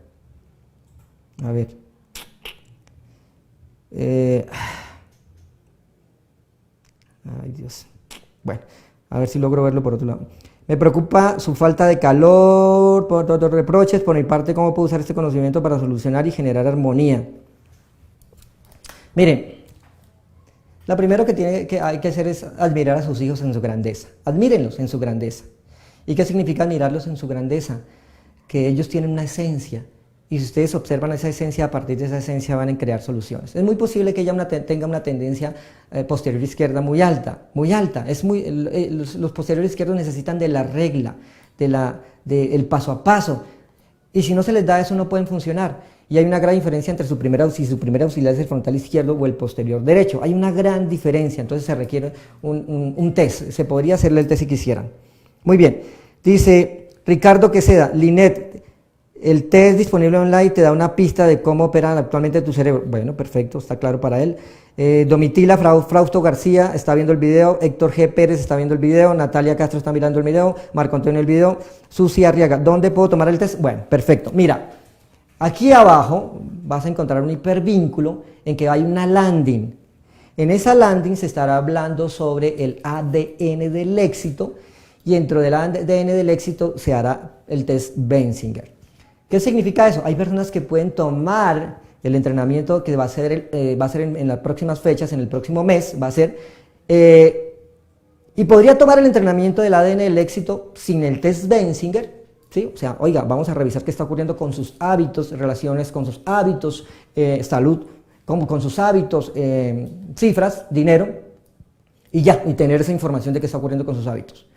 A ver. Ay, Dios. Bueno, a ver si logro verlo por otro lado. Me preocupa su falta de calor, por todos reproches. Por mi parte, ¿cómo puedo usar este conocimiento para solucionar y generar armonía? Miren, lo primero que hay que hacer es admirar a sus hijos en su grandeza. Admírenlos en su grandeza. ¿Y qué significa admirarlos en su grandeza? Que ellos tienen una esencia. Y si ustedes observan esa esencia, a partir de esa esencia van a crear soluciones. Es muy posible que ella tenga una tendencia posterior izquierda muy alta, muy alta. Los posteriores izquierdos necesitan de la regla, del paso a paso. Y si no se les da eso, no pueden funcionar. Y hay una gran diferencia entre si su primer auxiliar es el frontal izquierdo o el posterior derecho. Hay una gran diferencia, entonces se requiere un test. Se podría hacerle el test si quisieran. Muy bien, dice Ricardo Queseda, Linet, el test disponible online te da una pista de cómo opera actualmente tu cerebro. Bueno, perfecto, está claro para él. Domitila Frausto García está viendo el video, Héctor G. Pérez está viendo el video, Natalia Castro está mirando el video, Marco Antonio el video, Susi Arriaga, ¿dónde puedo tomar el test? Bueno, perfecto. Mira, aquí abajo vas a encontrar un hipervínculo en que hay una landing. En esa landing se estará hablando sobre el ADN del éxito y dentro del ADN del éxito se hará el test Benzinger. ¿Qué significa eso? Hay personas que pueden tomar el entrenamiento que va a ser en las próximas fechas, en el próximo mes, y podría tomar el entrenamiento del ADN del éxito sin el test Benzinger, ¿sí? O sea, oiga, vamos a revisar qué está ocurriendo con sus hábitos, relaciones con sus hábitos, salud, con sus hábitos, cifras, dinero, y tener esa información de qué está ocurriendo con sus hábitos.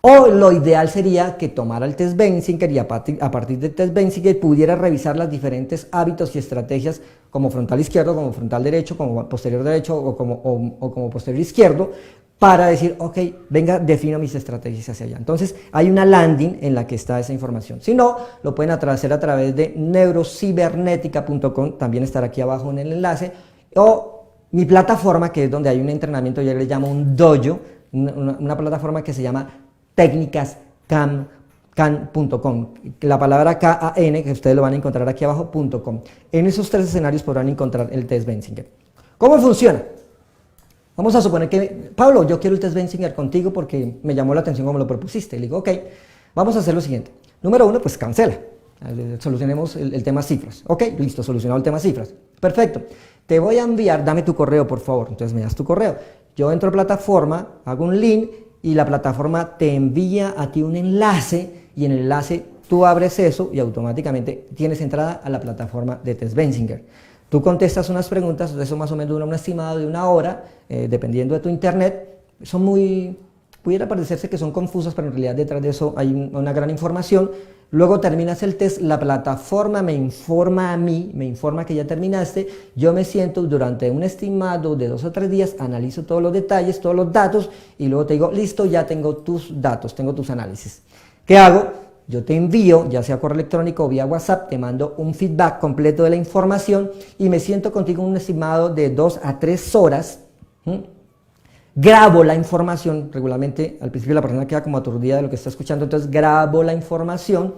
O lo ideal sería que tomara el test Benzinger y a partir del test Benzinger pudiera revisar los diferentes hábitos y estrategias como frontal izquierdo, como frontal derecho, como posterior derecho o como posterior izquierdo, para decir, ok, venga, defino mis estrategias hacia allá. Entonces hay una landing en la que está esa información. Si no, lo pueden hacer a través de neurocibernética.com, también estará aquí abajo en el enlace, o mi plataforma, que es donde hay un entrenamiento, yo le llamo un dojo, una plataforma que se llama técnicascan.com, la palabra K-A-N, que ustedes lo van a encontrar aquí abajo, .com. En esos tres escenarios podrán encontrar el test Benzinger. ¿Cómo funciona? Vamos a suponer que, Pablo, yo quiero el test Benzinger contigo porque me llamó la atención como lo propusiste. Le digo, ok, vamos a hacer lo siguiente. Número 1, pues cancela. Solucionemos el tema cifras. Ok, listo, solucionado el tema cifras. Perfecto. Te voy a enviar, dame tu correo, por favor. Entonces me das tu correo. Yo entro a plataforma, hago un link, y la plataforma te envía a ti un enlace y en el enlace tú abres eso y automáticamente tienes entrada a la plataforma de test Benzinger. Tú contestas unas preguntas, eso más o menos dura un estimado de 1 hora, dependiendo de tu internet. Son pudiera parecerse que son confusas, pero en realidad detrás de eso hay una gran información. Luego terminas el test, la plataforma me informa a mí, me informa que ya terminaste, yo me siento durante un estimado de 2 o 3 días, analizo todos los detalles, todos los datos y luego te digo, listo, ya tengo tus datos, tengo tus análisis. ¿Qué hago? Yo te envío, ya sea correo electrónico o vía WhatsApp, te mando un feedback completo de la información y me siento contigo un estimado de 2 a 3 horas. Grabo la información, regularmente al principio la persona queda como aturdida de lo que está escuchando, entonces grabo la información,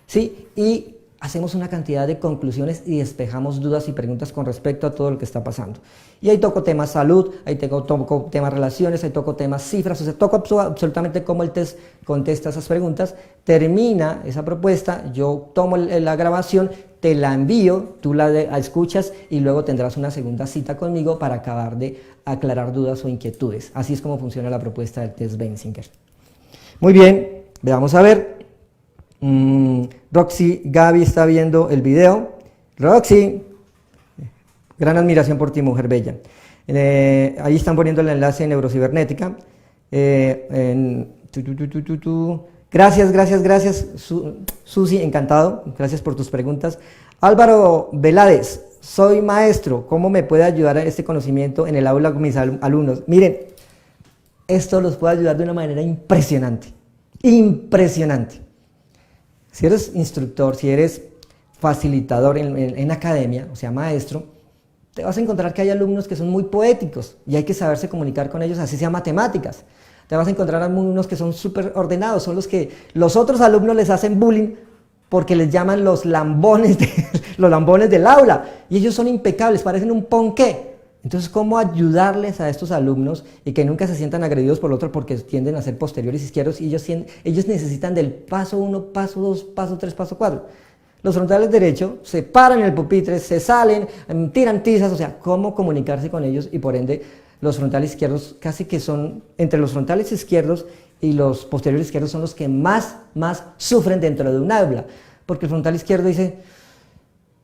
¿sí? Y hacemos una cantidad de conclusiones y despejamos dudas y preguntas con respecto a todo lo que está pasando. Y ahí toco temas salud, ahí toco temas relaciones, ahí toco temas cifras, o sea, toco absolutamente cómo el test contesta esas preguntas. Termina esa propuesta, yo tomo la grabación, te la envío, tú la escuchas y luego tendrás una segunda cita conmigo para acabar de aclarar dudas o inquietudes. Así es como funciona la propuesta del test Benzinger. Muy bien, veamos a ver. Roxy Gaby está viendo el video. Roxy, gran admiración por ti, mujer bella. Ahí están poniendo el enlace en Neurocibernética. Gracias, Susi, encantado. Gracias por tus preguntas. Álvaro Velades, soy maestro. ¿Cómo me puede ayudar a este conocimiento en el aula con mis alumnos? Miren, esto los puede ayudar de una manera impresionante. Impresionante. Si eres instructor, si eres facilitador en academia, o sea, maestro, te vas a encontrar que hay alumnos que son muy poéticos y hay que saberse comunicar con ellos, así sea matemáticas. Te vas a encontrar alumnos que son súper ordenados, son los que los otros alumnos les hacen bullying porque les llaman los lambones del aula y ellos son impecables, parecen un ponqué. Entonces, ¿cómo ayudarles a estos alumnos y que nunca se sientan agredidos por el otro porque tienden a ser posteriores izquierdos y ellos necesitan del paso 1, paso 2, paso 3, paso 4? Los frontales derecho se paran en el pupitre, se salen, tiran tizas, o sea, ¿cómo comunicarse con ellos? Y por ende, los frontales izquierdos casi que son, entre los frontales izquierdos y los posteriores izquierdos son los que más sufren dentro de un aula, porque el frontal izquierdo dice,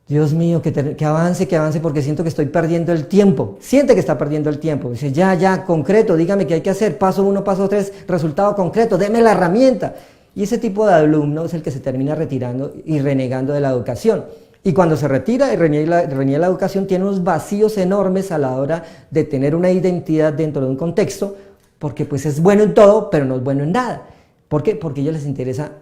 Dios mío, que avance, porque siento que estoy perdiendo el tiempo. Siente que está perdiendo el tiempo. Dice, ya, concreto, dígame qué hay que hacer. Paso 1, paso 3, resultado concreto, deme la herramienta. Y ese tipo de alumno es el que se termina retirando y renegando de la educación. Y cuando se retira y reniega la educación, tiene unos vacíos enormes a la hora de tener una identidad dentro de un contexto, porque pues es bueno en todo, pero no es bueno en nada. ¿Por qué? Porque a ellos les interesa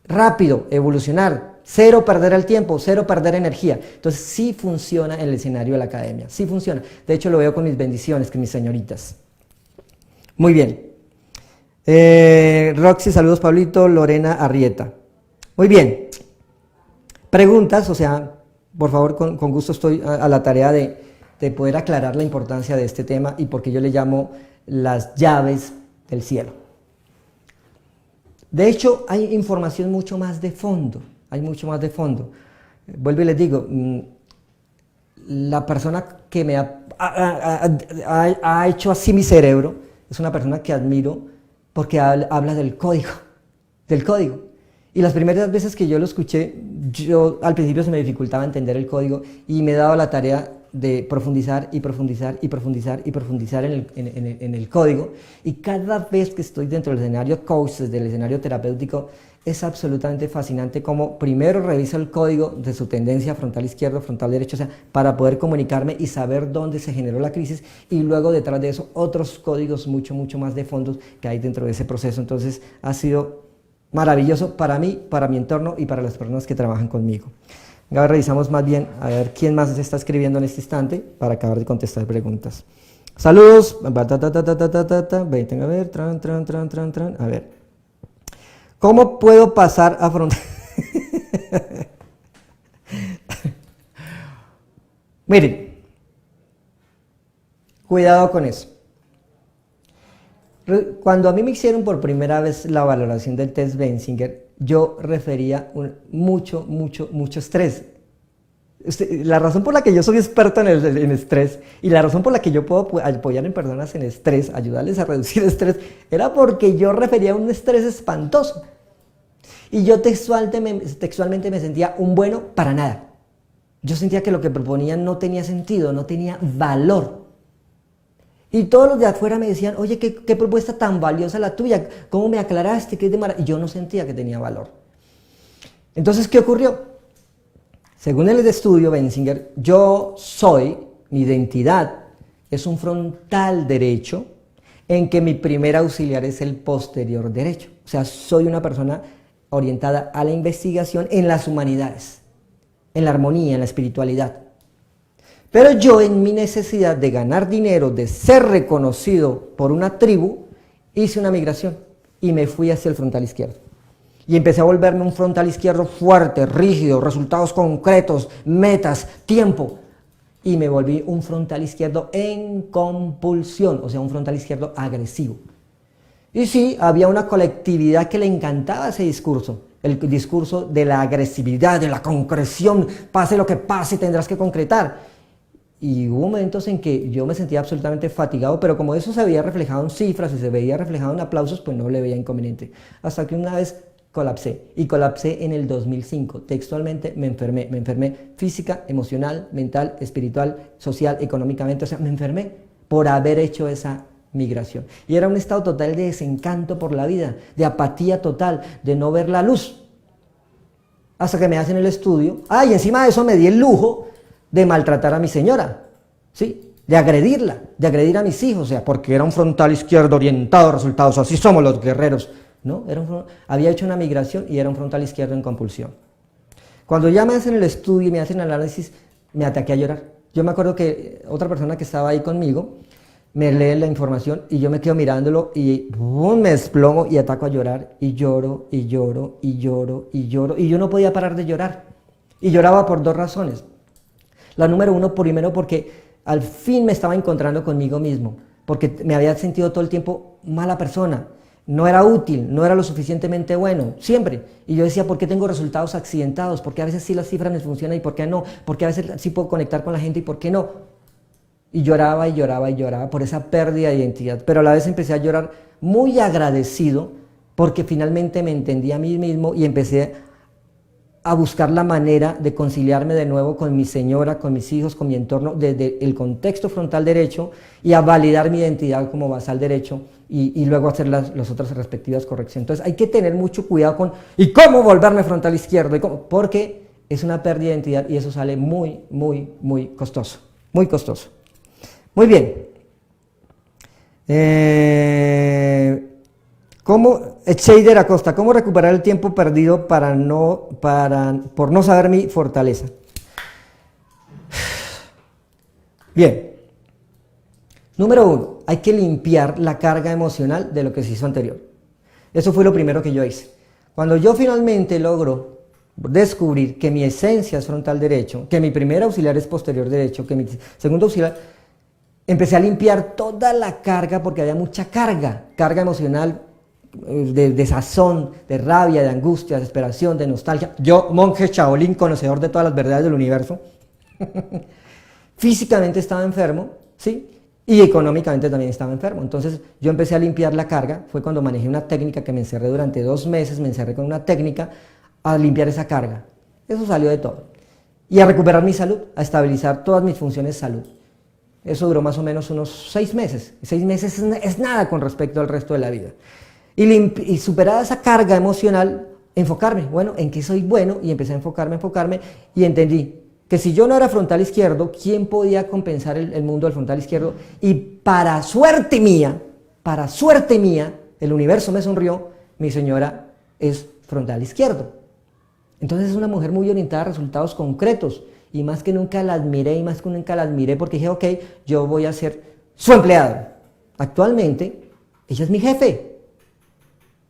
rápido evolucionar, cero perder el tiempo, cero perder energía. Entonces sí funciona en el escenario de la academia, sí funciona. De hecho lo veo con mis bendiciones, con mis señoritas. Muy bien. Roxy, saludos Pablito, Lorena Arrieta. Muy bien. Preguntas, o sea, por favor, con gusto estoy a la tarea de poder aclarar la importancia de este tema y por qué yo le llamo las llaves del cielo. De hecho, hay información mucho más de fondo, Vuelvo y les digo, la persona que me ha hecho así mi cerebro es una persona que admiro porque habla del código. Y las primeras veces que yo lo escuché, yo al principio se me dificultaba entender el código y me he dado la tarea de profundizar en el código, y cada vez que estoy dentro del escenario coach, desde el escenario terapéutico, es absolutamente fascinante cómo primero reviso el código de su tendencia frontal izquierdo, frontal derecho, o sea, para poder comunicarme y saber dónde se generó la crisis, y luego detrás de eso otros códigos mucho más de fondos que hay dentro de ese proceso. Entonces ha sido maravilloso para mí, para mi entorno y para las personas que trabajan conmigo. Ahora revisamos más bien a ver quién más se está escribiendo en este instante para acabar de contestar preguntas. Saludos. A ver, a ver. ¿Cómo puedo pasar a frontal? Miren, cuidado con eso. Cuando a mí me hicieron por primera vez la valoración del test Benzinger, yo refería mucho estrés. La razón por la que yo soy experto en estrés y la razón por la que yo puedo apoyar en personas en estrés, ayudarles a reducir estrés, era porque yo refería a un estrés espantoso. Y yo textualmente me sentía un bueno para nada. Yo sentía que lo que proponían no tenía sentido, no tenía valor. Y todos los de afuera me decían, oye, qué propuesta tan valiosa la tuya, ¿cómo me aclaraste? ¿Qué es de y yo no sentía que tenía valor. Entonces, ¿qué ocurrió? Según el estudio Benzinger, yo soy, mi identidad, es un frontal derecho en que mi primer auxiliar es el posterior derecho. O sea, soy una persona orientada a la investigación en las humanidades, en la armonía, en la espiritualidad. Pero yo, en mi necesidad de ganar dinero, de ser reconocido por una tribu, hice una migración y me fui hacia el frontal izquierdo. Y empecé a volverme un frontal izquierdo fuerte, rígido, resultados concretos, metas, tiempo. Y me volví un frontal izquierdo en compulsión, o sea, un frontal izquierdo agresivo. Y sí, había una colectividad que le encantaba ese discurso, el discurso de la agresividad, de la concreción, pase lo que pase, tendrás que concretar. Y hubo momentos en que yo me sentía absolutamente fatigado, pero como eso se veía reflejado en cifras y se veía reflejado en aplausos, pues no le veía inconveniente. Hasta que una vez colapsé, y colapsé en el 2005. Textualmente me enfermé física, emocional, mental, espiritual, social, económicamente, o sea, me enfermé por haber hecho esa migración. Y era un estado total de desencanto por la vida, de apatía total, de no ver la luz. Hasta que me hacen el estudio, y encima de eso me di el lujo de maltratar a mi señora, ¿sí? De agredirla, de agredir a mis hijos, o sea, porque era un frontal izquierdo orientado a resultados, así somos los guerreros, ¿no? Había hecho una migración y era un frontal izquierdo en compulsión. Cuando ya me hacen el estudio y me hacen el análisis, me ataqué a llorar. Yo me acuerdo que otra persona que estaba ahí conmigo me lee la información y yo me quedo mirándolo y ¡bum!, me desplomo y ataco a llorar y lloro y lloro y lloro y lloro y yo no podía parar de llorar. Y lloraba por dos razones. La número uno, primero porque al fin me estaba encontrando conmigo mismo, porque me había sentido todo el tiempo mala persona, no era útil, no era lo suficientemente bueno, siempre. Y yo decía, ¿por qué tengo resultados accidentados? ¿Por qué a veces sí las cifras me funcionan y por qué no? ¿Por qué a veces sí puedo conectar con la gente y por qué no? Y lloraba y lloraba y lloraba por esa pérdida de identidad, pero a la vez empecé a llorar muy agradecido porque finalmente me entendí a mí mismo y empecé a buscar la manera de conciliarme de nuevo con mi señora, con mis hijos, con mi entorno, desde el contexto frontal derecho y a validar mi identidad como basal derecho y luego hacer las otras respectivas correcciones. Entonces hay que tener mucho cuidado con ¿y cómo volverme frontal izquierdo? Porque es una pérdida de identidad y eso sale muy, muy, muy costoso. Muy costoso. Muy bien. Eider Acosta, ¿cómo recuperar el tiempo perdido por no saber mi fortaleza? Bien. Número uno, hay que limpiar la carga emocional de lo que se hizo anterior. Eso fue lo primero que yo hice. Cuando yo finalmente logro descubrir que mi esencia es frontal derecho, que mi primer auxiliar es posterior derecho, que mi segundo auxiliar, empecé a limpiar toda la carga porque había mucha carga emocional, de desazón, de rabia, de angustia, de desesperación, de nostalgia. Yo, monje Shaolin, conocedor de todas las verdades del universo, físicamente estaba enfermo, ¿sí? Y económicamente también estaba enfermo. Entonces yo empecé a limpiar la carga, fue cuando manejé una técnica que me encerré durante 2 meses, me encerré con una técnica a limpiar esa carga. Eso salió de todo. Y a recuperar mi salud, a estabilizar todas mis funciones de salud. Eso duró más o menos unos 6 meses. 6 meses es nada con respecto al resto de la vida. Y superada esa carga emocional, enfocarme, bueno, en qué soy bueno, y empecé a enfocarme, y entendí que si yo no era frontal izquierdo, ¿quién podía compensar el mundo del frontal izquierdo? Y para suerte mía, el universo me sonrió, mi señora es frontal izquierdo. Entonces es una mujer muy orientada a resultados concretos, y más que nunca la admiré, porque dije, ok, yo voy a ser su empleado. Actualmente, ella es mi jefe.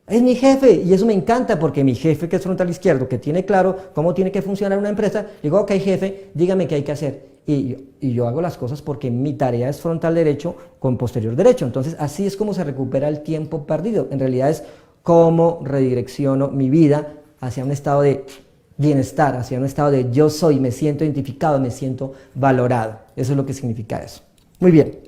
Es mi jefe, y eso me encanta porque mi jefe, que es frontal izquierdo, que tiene claro cómo tiene que funcionar una empresa, digo, ok, jefe, dígame qué hay que hacer. Y yo hago las cosas porque mi tarea es frontal derecho con posterior derecho. Entonces, así es como se recupera el tiempo perdido. En realidad es cómo redirecciono mi vida hacia un estado de bienestar, hacia un estado de yo soy, me siento identificado, me siento valorado. Eso es lo que significa eso. Muy bien.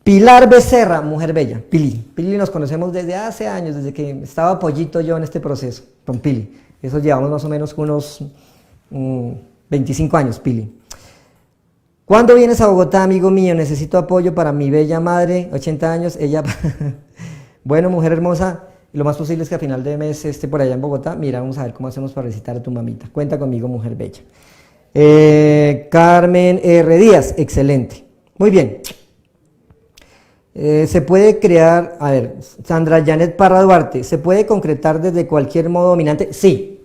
Pilar Becerra, mujer bella, Pili nos conocemos desde hace años, desde que estaba pollito yo en este proceso, con Pili. Eso llevamos más o menos unos 25 años, Pili. ¿Cuándo vienes a Bogotá, amigo mío? Necesito apoyo para mi bella madre, 80 años, ella... Bueno, mujer hermosa, lo más posible es que a final de mes esté por allá en Bogotá. Mira, vamos a ver cómo hacemos para visitar a tu mamita. Cuenta conmigo, mujer bella. Carmen R. Díaz, excelente. Muy bien. Se puede crear, a ver, Sandra Janet Parra Duarte, ¿se puede concretar desde cualquier modo dominante? Sí.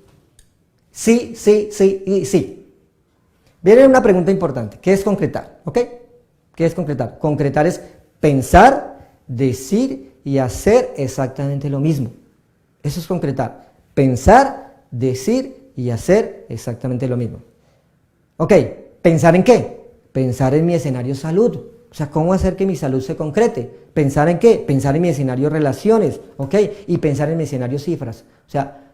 Sí, sí, sí y sí. Viene una pregunta importante. ¿Qué es concretar? ¿Ok? ¿Qué es concretar? Concretar es pensar, decir y hacer exactamente lo mismo. Eso es concretar. Pensar, decir y hacer exactamente lo mismo. Ok, ¿pensar en qué? Pensar en mi escenario salud. O sea, ¿cómo hacer que mi salud se concrete? ¿Pensar en qué? Pensar en mi escenario relaciones, ¿ok? Y pensar en mi escenario cifras. O sea,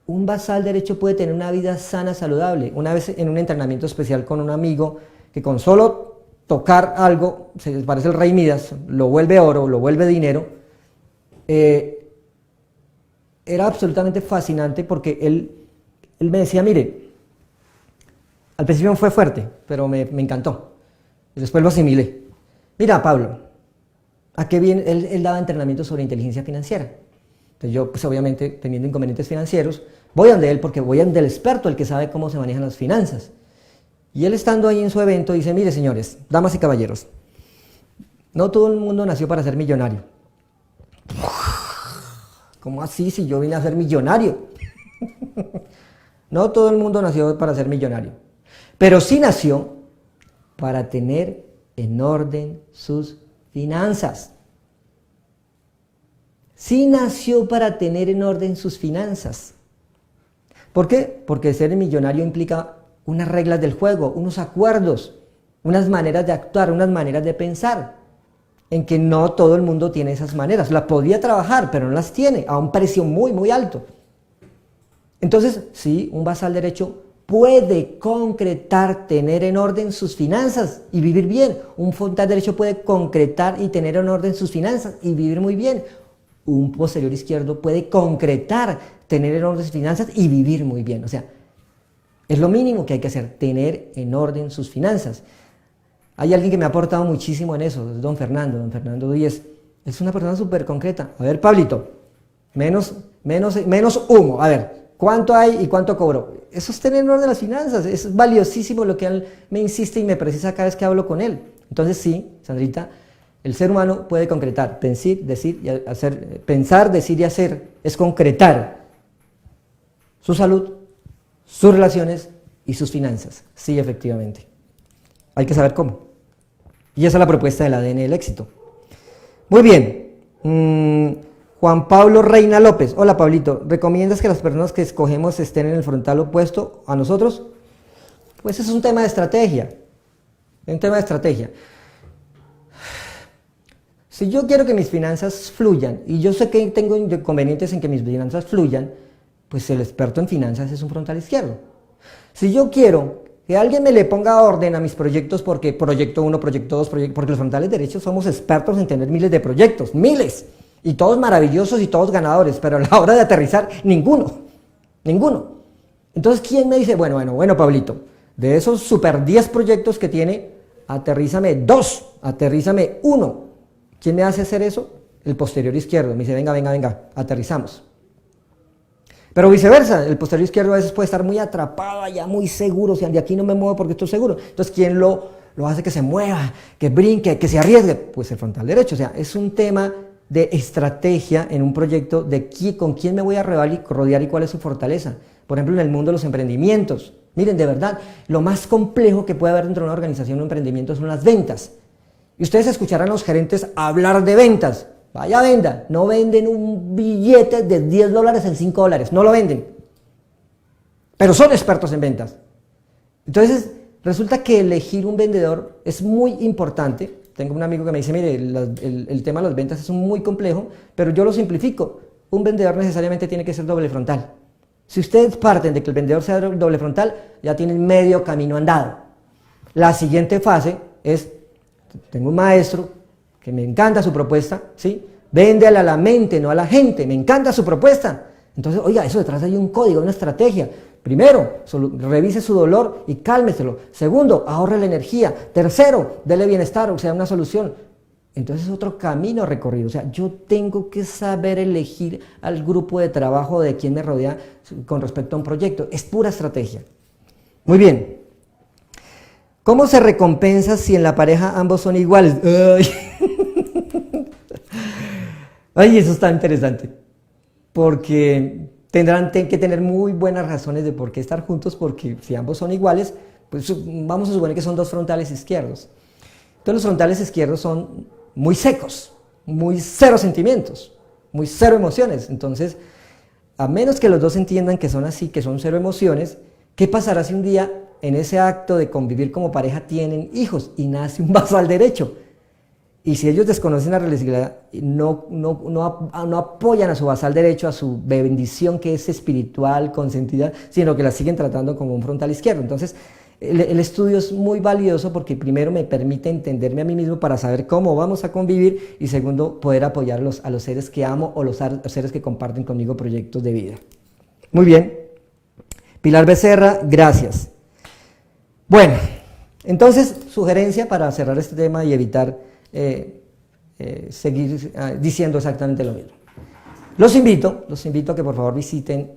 un basal derecho puede tener una vida sana, saludable. Una vez en un entrenamiento especial con un amigo que con solo tocar algo, se les parece el rey Midas, lo vuelve oro, lo vuelve dinero, era absolutamente fascinante porque él me decía, mire, al principio fue fuerte, pero me encantó. Y después lo asimilé. Mira, Pablo, ¿a qué viene? Él daba entrenamiento sobre inteligencia financiera. Entonces yo, pues obviamente, teniendo inconvenientes financieros, voy a donde él porque voy a donde el experto, el que sabe cómo se manejan las finanzas. Y él estando ahí en su evento dice, mire señores, damas y caballeros, no todo el mundo nació para ser millonario. ¿Cómo así si yo vine a ser millonario? No todo el mundo nació para ser millonario, pero sí nació para tener en orden sus finanzas. Sí nació para tener en orden sus finanzas. ¿Por qué? Porque ser millonario implica unas reglas del juego, unos acuerdos, unas maneras de actuar, unas maneras de pensar, en que no todo el mundo tiene esas maneras. Las podría trabajar, pero no las tiene, a un precio muy, muy alto. Entonces, sí, un basal derecho puede concretar, tener en orden sus finanzas y vivir bien. Un frontal derecho puede concretar y tener en orden sus finanzas y vivir muy bien. Un posterior izquierdo puede concretar, tener en orden sus finanzas y vivir muy bien. O sea, es lo mínimo que hay que hacer, tener en orden sus finanzas. Hay alguien que me ha aportado muchísimo en eso, es don Fernando Díez. Es una persona súper concreta. A ver, Pablito, menos humo. A ver, ¿cuánto hay y cuánto cobro? Eso es tener en orden las finanzas. Es valiosísimo lo que él me insiste y me precisa cada vez que hablo con él. Entonces sí, Sandrita, el ser humano puede concretar, decir y hacer, pensar, decir y hacer, es concretar su salud, sus relaciones y sus finanzas. Sí, efectivamente. Hay que saber cómo. Y esa es la propuesta del ADN del éxito. Muy bien. Juan Pablo Reina López. Hola, Pablito. ¿Recomiendas que las personas que escogemos estén en el frontal opuesto a nosotros? Pues es un tema de estrategia. Un tema de estrategia. Si yo quiero que mis finanzas fluyan, y yo sé que tengo inconvenientes en que mis finanzas fluyan, pues el experto en finanzas es un frontal izquierdo. Si yo quiero que alguien me le ponga orden a mis proyectos, porque proyecto 1, proyecto 2, porque los frontales derechos somos expertos en tener miles de proyectos, miles, y todos maravillosos y todos ganadores, pero a la hora de aterrizar, ninguno. Entonces, ¿quién me dice, bueno, Pablito, de esos super 10 proyectos que tiene, aterrízame 2, aterrízame 1? ¿Quién me hace hacer eso? El posterior izquierdo. Me dice, venga, aterrizamos. Pero viceversa, el posterior izquierdo a veces puede estar muy atrapado allá, muy seguro, o sea, de aquí no me muevo porque estoy seguro. Entonces, ¿quién lo hace que se mueva, que brinque, que se arriesgue? Pues el frontal derecho. O sea, es un tema de estrategia en un proyecto de con quién me voy a rodear y cuál es su fortaleza. Por ejemplo, en el mundo de los emprendimientos. Miren, de verdad, lo más complejo que puede haber dentro de una organización o emprendimiento son las ventas. Y ustedes escucharán a los gerentes hablar de ventas. Vaya, venda. No venden un billete de $10 en $5. No lo venden. Pero son expertos en ventas. Entonces, resulta que elegir un vendedor es muy importante. Tengo un amigo que me dice, mire, el tema de las ventas es muy complejo, pero yo lo simplifico. Un vendedor necesariamente tiene que ser doble frontal. Si ustedes parten de que el vendedor sea doble frontal, ya tienen medio camino andado. La siguiente fase es, tengo un maestro que me encanta su propuesta, ¿sí? Véndela a la mente, no a la gente, me encanta su propuesta. Entonces, oiga, eso detrás hay un código, una estrategia, Primero, revise su dolor y cálmeselo. Segundo, ahorre la energía. Tercero, dele bienestar, o sea, una solución. Entonces es otro camino recorrido. O sea, yo tengo que saber elegir al grupo de trabajo de quien me rodea con respecto a un proyecto. Es pura estrategia. Muy bien. ¿Cómo se recompensa si en la pareja ambos son iguales? Ay, Ay, eso está interesante. Porque tendrán que tener muy buenas razones de por qué estar juntos, porque si ambos son iguales, pues vamos a suponer que son dos frontales izquierdos. Entonces los frontales izquierdos son muy secos, muy cero sentimientos, muy cero emociones. Entonces, a menos que los dos entiendan que son así, que son cero emociones, ¿qué pasará si un día en ese acto de convivir como pareja tienen hijos y nace un vaso al derecho? Y si ellos desconocen la religiosidad, no apoyan a su basal derecho, a su bendición que es espiritual, consentida, sino que la siguen tratando como un frontal izquierdo. Entonces, el estudio es muy valioso porque primero me permite entenderme a mí mismo para saber cómo vamos a convivir y segundo, poder apoyar a los seres que amo o los seres que comparten conmigo proyectos de vida. Muy bien. Pilar Becerra, gracias. Bueno, entonces, sugerencia para cerrar este tema y evitar seguir diciendo exactamente lo mismo. Los invito a que por favor visiten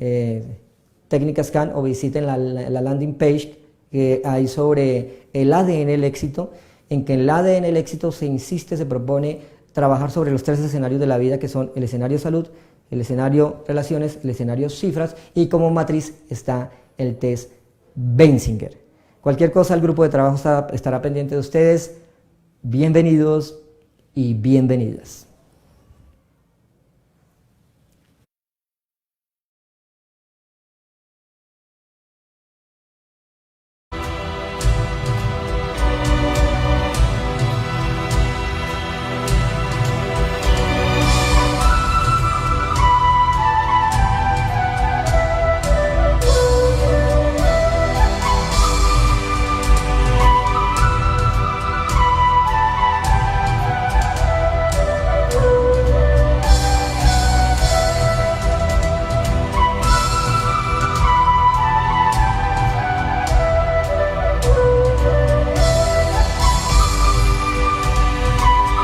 TécnicasCAN o visiten la landing page que hay sobre el ADN del éxito, en que en el ADN del éxito se propone trabajar sobre los 3 escenarios de la vida, que son el escenario salud, el escenario relaciones, el escenario cifras, y como matriz está el test Benzinger. Cualquier cosa, el grupo de trabajo estará pendiente de ustedes. Bienvenidos y bienvenidas.